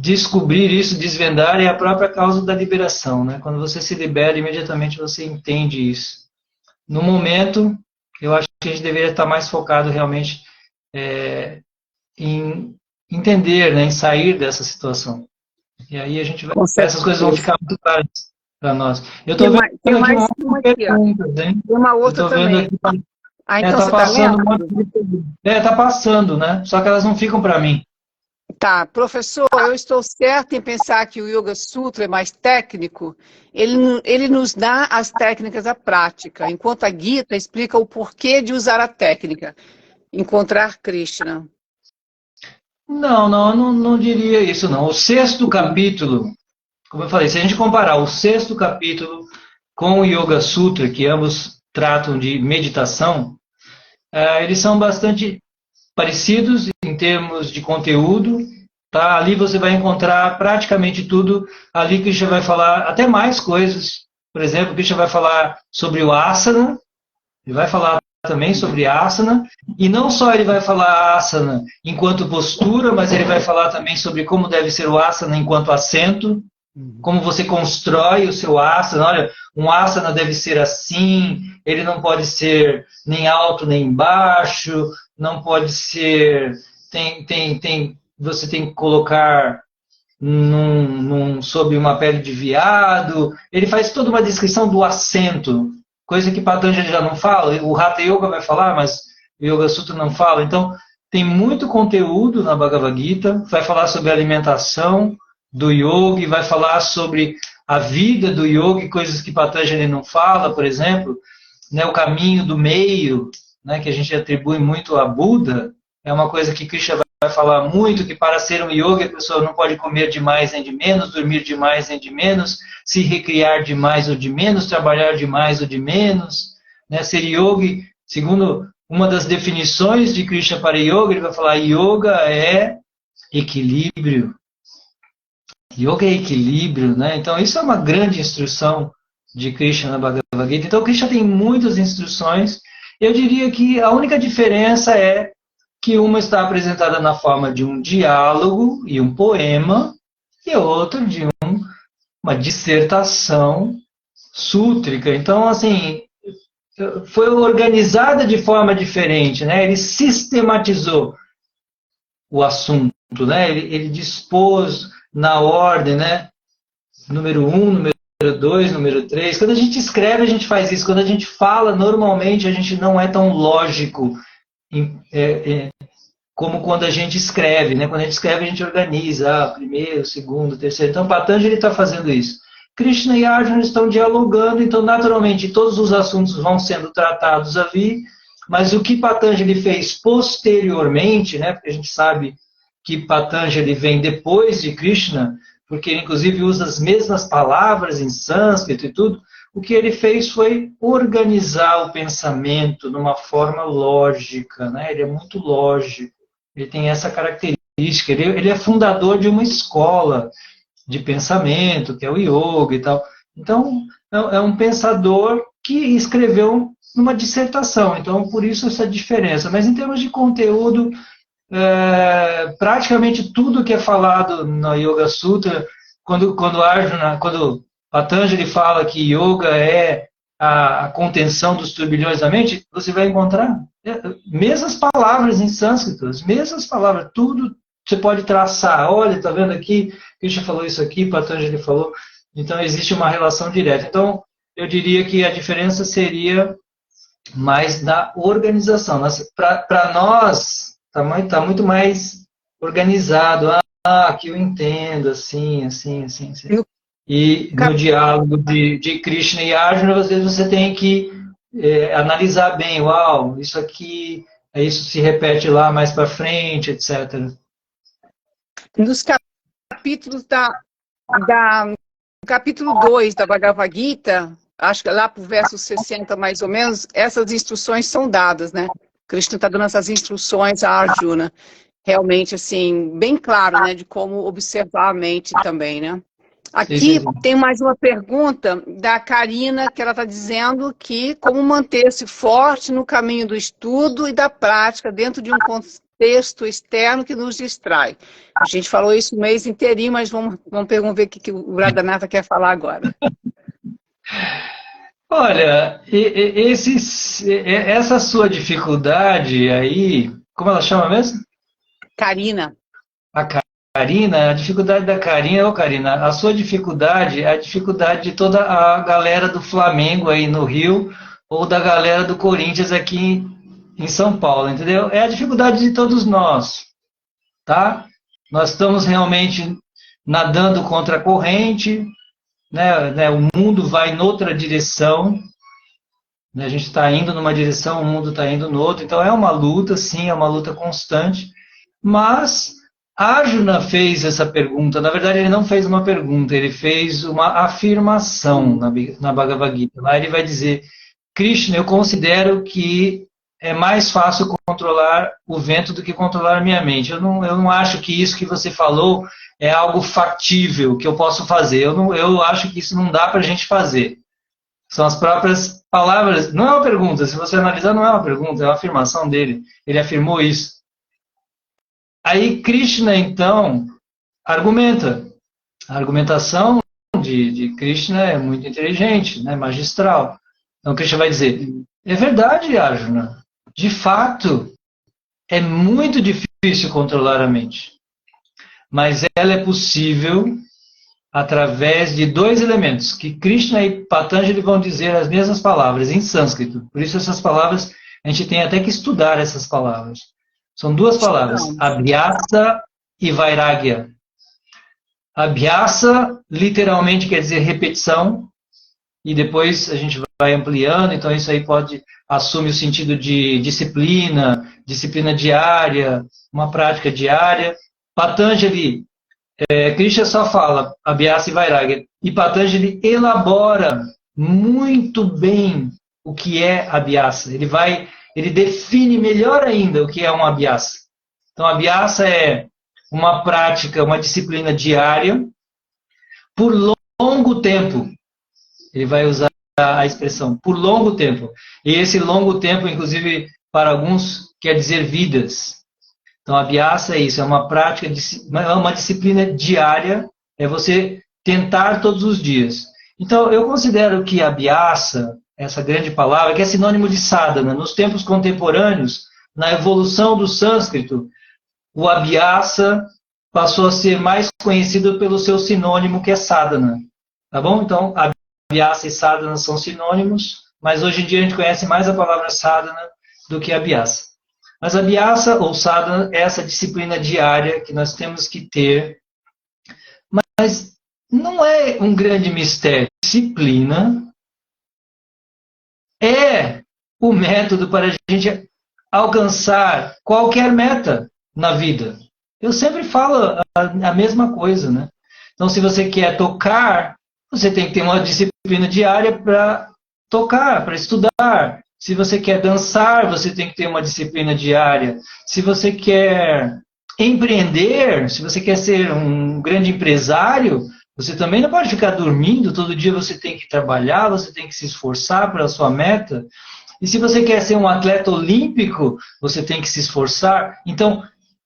descobrir isso, desvendar, é a própria causa da liberação, né? Quando você se libera, imediatamente você entende isso. No momento, eu acho que a gente deveria estar mais focado realmente em entender, né, em sair dessa situação. E aí Com essas coisas vão certeza. ficar muito claras para nós. Eu estou Tem vendo aqui um mais monte uma de aqui, ó. perguntas, hein? Tem uma Eu outra estou vendo também. aqui, Então tá você está passando um monte lendo? de perguntas. Tá passando, né? Só que elas não ficam para mim. Tá, professor, eu estou certa em pensar que o Yoga Sutra é mais técnico. Ele nos dá as técnicas à prática, enquanto a Gita explica o porquê de usar a técnica, encontrar Krishna. Não diria isso, não. O sexto capítulo, como eu falei, se a gente comparar o sexto capítulo com o Yoga Sutra, que ambos tratam de meditação, eles são bastante parecidos em termos de conteúdo. Tá? Ali você vai encontrar praticamente tudo. Ali Krishna vai falar até mais coisas. Por exemplo, Krishna vai falar sobre o asana, ele vai falar também sobre asana, e não só ele vai falar asana enquanto postura, mas ele vai falar também sobre como deve ser o asana enquanto assento, como você constrói o seu asana. Olha, um asana deve ser assim, ele não pode ser nem alto nem baixo, não pode ser. Você tem que colocar sob uma pele de veado. Ele faz toda uma descrição do assento, coisa que Patanjali já não fala. O Hatha Yoga vai falar, mas o Yoga Sutra não fala. Então, tem muito conteúdo na Bhagavad Gita. Vai falar sobre a alimentação do yogi, vai falar sobre a vida do yogi, coisas que Patanjali não fala, por exemplo, né, o caminho do meio, né, que a gente atribui muito a Buda, é uma coisa que Krishna vai falar muito, que para ser um yogi a pessoa não pode comer de mais nem de menos, dormir de mais nem de menos, se recriar de mais ou de menos, trabalhar de mais ou de menos. Né? Ser yogi, segundo uma das definições de Krishna para yoga, ele vai falar: yoga é equilíbrio. Yoga é equilíbrio, né? Então isso é uma grande instrução de Krishna na Bhagavad Gita. Então Krishna tem muitas instruções. Eu diria que a única diferença é que uma está apresentada na forma de um diálogo e um poema, e a outra de uma dissertação sútrica. Então, assim, foi organizada de forma diferente, né? Ele sistematizou o assunto, né? Ele dispôs na ordem, né? Número 1, número 2, número 3. Quando a gente escreve, a gente faz isso. Quando a gente fala, normalmente a gente não é tão lógico como quando a gente escreve, né? Quando a gente escreve, a gente organiza, primeiro, segundo, terceiro. Então, Patanjali está fazendo isso. Krishna e Arjuna estão dialogando, então, naturalmente, todos os assuntos vão sendo tratados ali, mas o que Patanjali fez posteriormente, né? Porque a gente sabe que Patanjali vem depois de Krishna, porque ele, inclusive, usa as mesmas palavras em sânscrito e tudo. o que ele fez foi organizar o pensamento de uma forma lógica, né? Ele é muito lógico, ele tem essa característica, ele é fundador de uma escola de pensamento, que é o yoga e tal. Então, é um pensador que escreveu numa dissertação, então por isso essa diferença. Mas em termos de conteúdo, praticamente tudo que é falado no Yoga Sutra, quando Patanjali fala que yoga é a contenção dos turbilhões da mente, você vai encontrar mesmas palavras em sânscrito, as mesmas palavras, tudo você pode traçar. Olha, está vendo aqui, Krishna falou isso aqui, Patanjali falou. Então, existe uma relação direta. Então, eu diria que a diferença seria mais da organização. Para nós, está muito mais organizado. Aqui eu entendo, assim. E no diálogo de Krishna e Arjuna, às vezes você tem que analisar bem. Uau, isso aqui, isso se repete lá mais para frente, etc. Nos capítulos capítulo 2 da Bhagavad Gita, acho que lá para o verso 60 mais ou menos, essas instruções são dadas, né? Krishna está dando essas instruções a Arjuna. Realmente, assim, bem claro, né? De como observar a mente também, né? Aqui tem mais uma pergunta da Karina, que ela está dizendo que como manter-se forte no caminho do estudo e da prática dentro de um contexto externo que nos distrai. A gente falou isso o mês inteirinho, mas vamos ver o que o Radhanatha quer falar agora. Olha, essa sua dificuldade aí, como ela chama mesmo? Karina. A Karina, a dificuldade da Karina, Karina, a sua dificuldade é a dificuldade de toda a galera do Flamengo aí no Rio, ou da galera do Corinthians aqui em São Paulo, entendeu? É a dificuldade de todos nós, tá? Nós estamos realmente nadando contra a corrente, né? O mundo vai noutra direção, né? A gente está indo numa direção, o mundo está indo noutra, então é uma luta, sim, é uma luta constante, mas Arjuna fez essa pergunta, na verdade ele não fez uma pergunta, ele fez uma afirmação na Bhagavad Gita. Lá ele vai dizer, Krishna, eu considero que é mais fácil controlar o vento do que controlar a minha mente. Eu não acho que isso que você falou é algo factível, que eu posso fazer. Eu acho que isso não dá para a gente fazer. São as próprias palavras, não é uma pergunta, se você analisar não é uma pergunta, é uma afirmação dele. Ele afirmou isso. Aí Krishna, então, argumenta. A argumentação de Krishna é muito inteligente, né, magistral. Então Krishna vai dizer, é verdade, Arjuna, de fato, é muito difícil controlar a mente. Mas ela é possível através de dois elementos, que Krishna e Patanjali vão dizer as mesmas palavras em sânscrito. Por isso essas palavras, a gente tem até que estudar essas palavras. São duas palavras, Abhyasa e Vairagya. Abhyasa, literalmente, quer dizer repetição, e depois a gente vai ampliando, então isso aí assume o sentido de disciplina diária, uma prática diária. Patanjali, Krishna só fala Abhyasa e Vairagya, e Patanjali elabora muito bem o que é Abhyasa. Ele define melhor ainda o que é um Abhyasa. Então, Abhyasa é uma prática, uma disciplina diária, por longo tempo. Ele vai usar a expressão, por longo tempo. E esse longo tempo, inclusive, para alguns, quer dizer vidas. Então, Abhyasa é isso, é uma prática, uma disciplina diária, é você tentar todos os dias. Então, eu considero que Abhyasa, essa grande palavra, que é sinônimo de sadhana, nos tempos contemporâneos, na evolução do sânscrito, o Abhyasa passou a ser mais conhecido pelo seu sinônimo, que é sadhana. Tá bom? Então, Abhyasa e sadhana são sinônimos, mas hoje em dia a gente conhece mais a palavra sadhana do que Abhyasa. Mas Abhyasa ou sadhana é essa disciplina diária que nós temos que ter. Mas não é um grande mistério. Disciplina é o método para a gente alcançar qualquer meta na vida. Eu sempre falo a mesma coisa, né? Então, se você quer tocar, você tem que ter uma disciplina disciplina diária para tocar, para estudar. Se você quer dançar, você tem que ter uma disciplina diária. Se você quer empreender, se você quer ser um grande empresário, você também não pode ficar dormindo. Todo dia você tem que trabalhar, você tem que se esforçar para a sua meta. E se você quer ser um atleta olímpico, você tem que se esforçar. Então,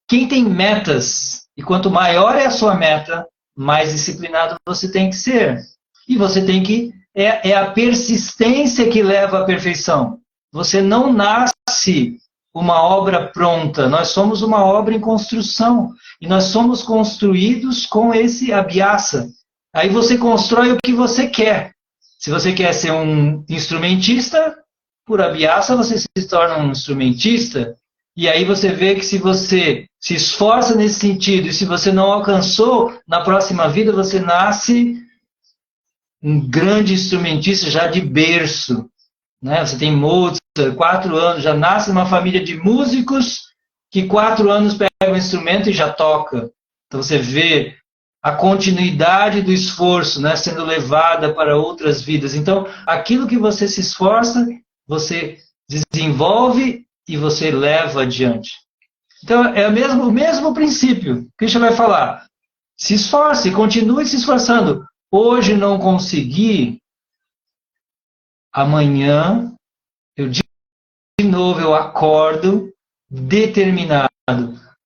quem tem metas, e quanto maior é a sua meta, mais disciplinado você tem que ser. E você tem que... É a persistência que leva à perfeição. Você não nasce uma obra pronta. Nós somos uma obra em construção. E nós somos construídos com esse abhyasa. Aí você constrói o que você quer. Se você quer ser um instrumentista, por abhyasa você se torna um instrumentista. E aí você vê que se você se esforça nesse sentido, e se você não alcançou, na próxima vida você nasce um grande instrumentista já de berço. Né? Você tem Mozart, 4 anos, já nasce numa família de músicos que 4 anos pega um instrumento e já toca. Então você vê a continuidade do esforço, né, sendo levada para outras vidas. Então, aquilo que você se esforça, você desenvolve e você leva adiante. Então, é o mesmo princípio. Krishna vai falar, se esforce, continue se esforçando. Hoje não consegui, amanhã, de novo eu acordo determinado.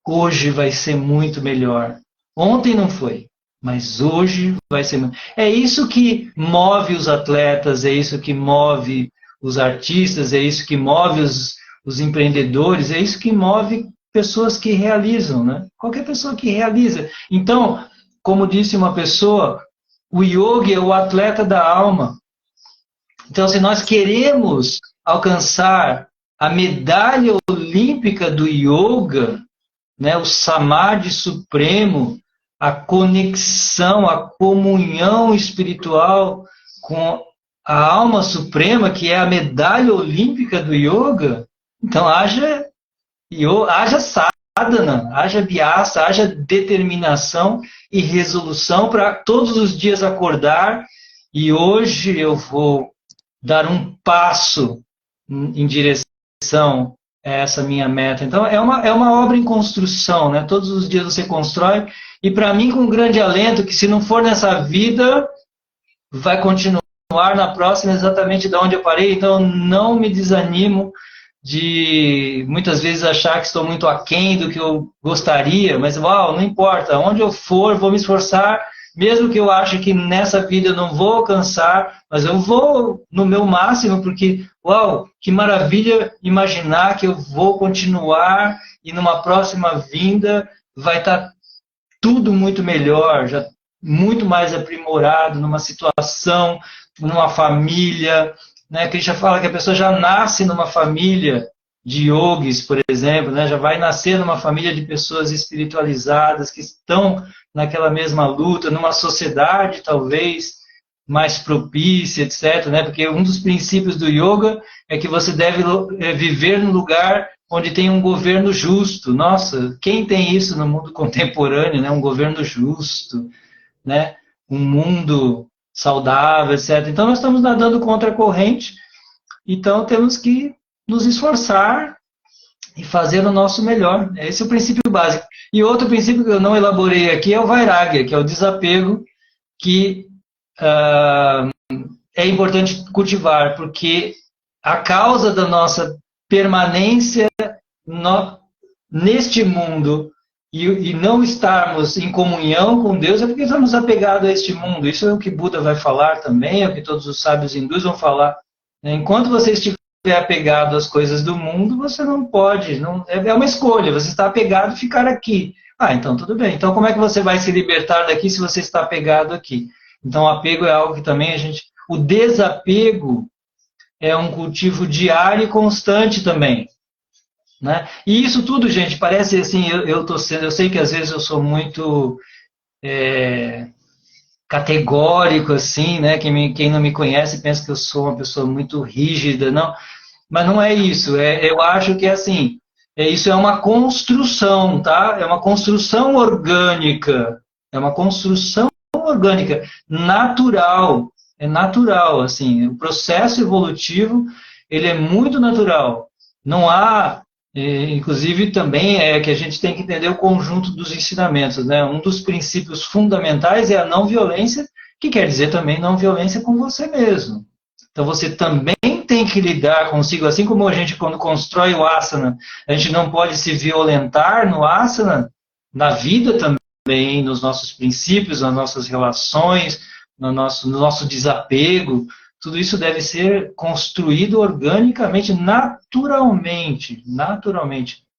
Hoje vai ser muito melhor. Ontem não foi, mas hoje vai ser muito. É isso que move os atletas, é isso que move os artistas, é isso que move os empreendedores, é isso que move pessoas que realizam, né? Qualquer pessoa que realiza. Então, como disse uma pessoa, o yogi é o atleta da alma. Então, se nós queremos alcançar a medalha olímpica do yoga, né, o samadhi supremo, a conexão, a comunhão espiritual com a alma suprema, que é a medalha olímpica do yoga, então haja sadhana, haja abhyasa, haja determinação e resolução para todos os dias acordar e hoje eu vou dar um passo em direção a essa minha meta. Então é uma obra em construção, né? Todos os dias você constrói e para mim com um grande alento que se não for nessa vida, vai continuar na próxima exatamente de onde eu parei, então não me desanimo de muitas vezes achar que estou muito aquém do que eu gostaria, mas não importa, onde eu for, vou me esforçar, mesmo que eu ache que nessa vida eu não vou alcançar, mas eu vou no meu máximo, porque, que maravilha imaginar que eu vou continuar e numa próxima vinda vai estar tudo muito melhor, já muito mais aprimorado, numa situação, numa família, né? Krishna fala que a pessoa já nasce numa família de yogis, por exemplo, né? Já vai nascer numa família de pessoas espiritualizadas que estão naquela mesma luta, numa sociedade talvez mais propícia, etc. Né? Porque um dos princípios do yoga é que você deve viver num lugar onde tem um governo justo. Nossa, quem tem isso no mundo contemporâneo, né? Um governo justo, né? Um mundo saudável, etc. Então, nós estamos nadando contra a corrente, então temos que nos esforçar e fazer o nosso melhor. Esse é o princípio básico. E outro princípio que eu não elaborei aqui é o vairagya, que é o desapego, que é importante cultivar, porque a causa da nossa permanência neste mundo e não estarmos em comunhão com Deus é porque estamos apegados a este mundo. Isso é o que Buda vai falar também, é o que todos os sábios hindus vão falar. Enquanto você estiver apegado às coisas do mundo, você não pode, é uma escolha, você está apegado a ficar aqui. Então tudo bem. Então como é que você vai se libertar daqui se você está apegado aqui? Então o apego é algo que também o desapego é um cultivo diário e constante também. Né? E isso tudo, gente, parece assim, eu sei que às vezes eu sou muito categórico, assim, né? Quem não me conhece pensa que eu sou uma pessoa muito rígida, não, mas não é isso, eu acho que assim, isso é uma construção, tá? É uma construção orgânica, natural, é natural, assim, o processo evolutivo, ele é muito natural. Não há, inclusive também é que a gente tem que entender o conjunto dos ensinamentos, né? Um dos princípios fundamentais é a não violência, que quer dizer também não violência com você mesmo. Então você também tem que lidar consigo, assim como a gente quando constrói o asana, a gente não pode se violentar no asana, na vida também, nos nossos princípios, nas nossas relações, no nosso desapego, tudo isso deve ser construído organicamente, naturalmente,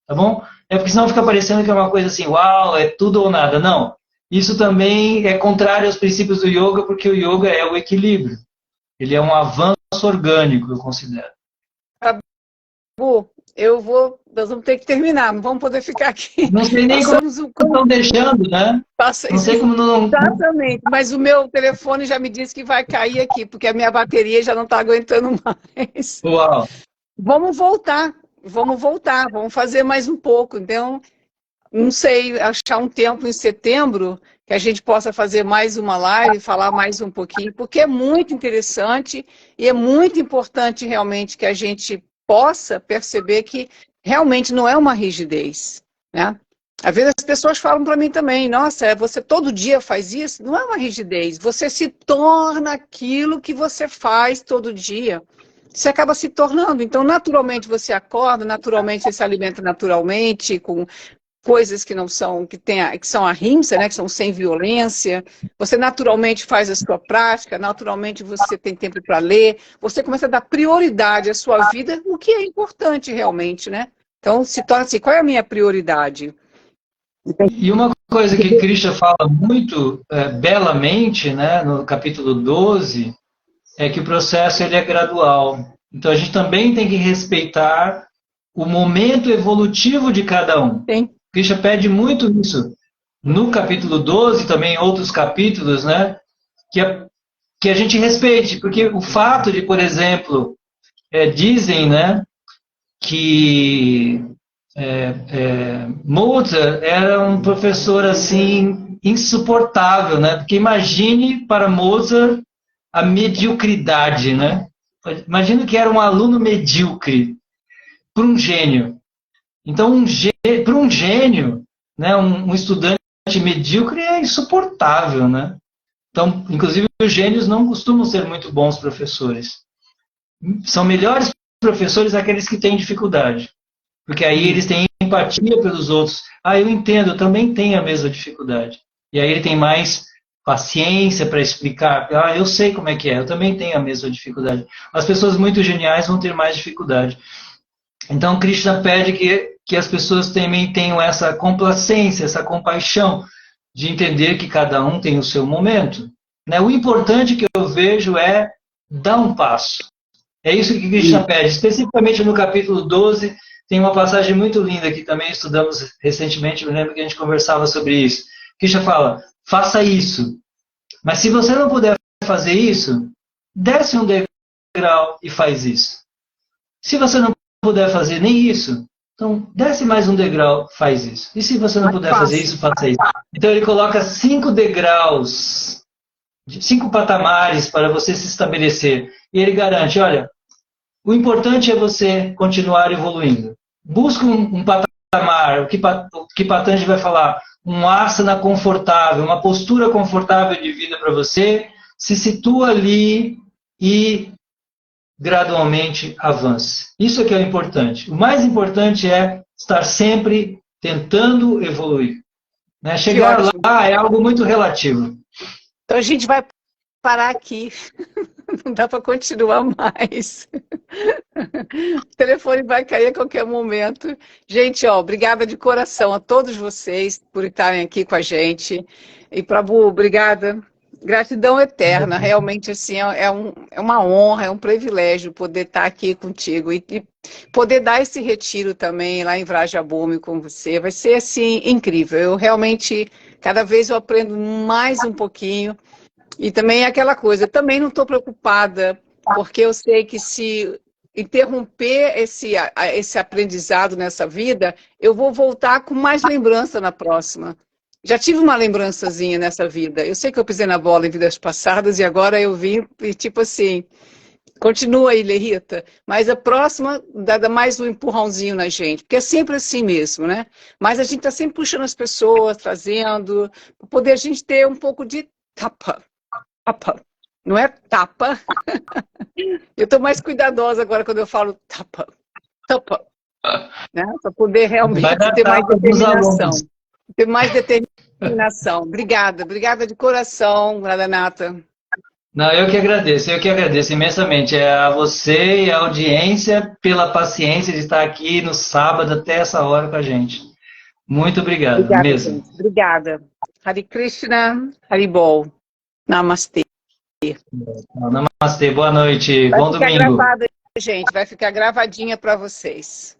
tá bom? É porque senão fica parecendo que é uma coisa assim, uau, é tudo ou nada. Não, isso também é contrário aos princípios do yoga, porque o yoga é o equilíbrio. Ele é um avanço orgânico, eu considero. Bu, nós vamos ter que terminar, não vamos poder ficar aqui. Não sei nem como estão deixando, né? Não sei como não... Exatamente, mas o meu telefone já me disse que vai cair aqui, porque a minha bateria já não está aguentando mais. Uau! Vamos voltar, vamos fazer mais um pouco. Então, não sei, achar um tempo em setembro que a gente possa fazer mais uma live, falar mais um pouquinho, porque é muito interessante e é muito importante realmente que a gente possa perceber que realmente não é uma rigidez, né? Às vezes as pessoas falam para mim também, nossa, você todo dia faz isso? Não é uma rigidez, você se torna aquilo que você faz todo dia. Você acaba se tornando, então naturalmente você acorda, naturalmente você se alimenta naturalmente, com coisas que não são, que são ahimsa, né, que são sem violência, você naturalmente faz a sua prática, naturalmente você tem tempo para ler, você começa a dar prioridade à sua vida, o que é importante realmente, né? Então se torna assim, qual é a minha prioridade? E uma coisa que Krishna fala muito belamente, né, no capítulo 12, é que o processo ele é gradual. Então a gente também tem que respeitar o momento evolutivo de cada um. Sim. Krishna pede muito isso. No capítulo 12, também em outros capítulos, né, que a gente respeite, porque o fato de, por exemplo, dizem, né, que Mozart era um professor assim insuportável, né? Porque imagine para Mozart a mediocridade, né? Imagina que era um aluno medíocre para um gênio. Então, para um gênio, né, um estudante medíocre é insuportável, né? Então, inclusive, os gênios não costumam ser muito bons professores. São melhores professores aqueles que têm dificuldade. Porque aí eles têm empatia pelos outros. Ah, eu entendo, eu também tenho a mesma dificuldade. E aí ele tem mais paciência para explicar. Ah, eu sei como é que é, eu também tenho a mesma dificuldade. As pessoas muito geniais vão ter mais dificuldade. Então, Krishna pede que as pessoas também tenham essa complacência, essa compaixão de entender que cada um tem o seu momento. Né? O importante que eu vejo é dar um passo. É isso que Krishna pede, especificamente no capítulo 12, tem uma passagem muito linda que também estudamos recentemente, eu lembro que a gente conversava sobre isso. Krishna fala, faça isso. Mas se você não puder fazer isso, desce um degrau e faz isso. Se você não puder fazer nem isso, então desce mais um degrau, faz isso. E se você não puder fazer isso, faça isso. Então ele coloca 5 degraus, 5 patamares para você se estabelecer. E ele garante, olha, o importante é você continuar evoluindo. Busca um patamar, o que Patanjali vai falar, um asana confortável, uma postura confortável de vida para você, se situa ali e gradualmente avance. Isso é que é o importante. O mais importante é estar sempre tentando evoluir. Né? Chegar lá é algo muito relativo. Então a gente vai parar aqui. Não dá para continuar mais. O telefone vai cair a qualquer momento. Gente, obrigada de coração a todos vocês por estarem aqui com a gente. E, Prabhu, obrigada. Gratidão eterna. Realmente, assim, é uma honra, é um privilégio poder estar aqui contigo e poder dar esse retiro também lá em Vrajabhumi com você. Vai ser, assim, incrível. Eu realmente, cada vez eu aprendo mais um pouquinho. E também é aquela coisa, eu também não estou preocupada, porque eu sei que se interromper esse aprendizado nessa vida, eu vou voltar com mais lembrança na próxima. Já tive uma lembrançazinha nessa vida. Eu sei que eu pisei na bola em vidas passadas e agora eu vim e tipo assim, continua aí, Lerita, mas a próxima dá mais um empurrãozinho na gente, porque é sempre assim mesmo, né? Mas a gente está sempre puxando as pessoas, trazendo, para poder a gente ter um pouco de tapa. Tapa. Não é tapa. Eu estou mais cuidadosa agora quando eu falo tapa. Tapa. Né? Para poder realmente Vai dar ter mais tapa dos determinação. alunos. Ter mais determinação. Obrigada de coração, Radhanata. Não, eu que agradeço imensamente a você e a audiência pela paciência de estar aqui no sábado até essa hora com a gente. Muito obrigado, Obrigada, mesmo. gente. Obrigada. Hare Krishna, Haribol. Namastê. Namastê, boa noite, Vai bom ficar domingo. gravada, gente. Vai ficar gravadinha para vocês.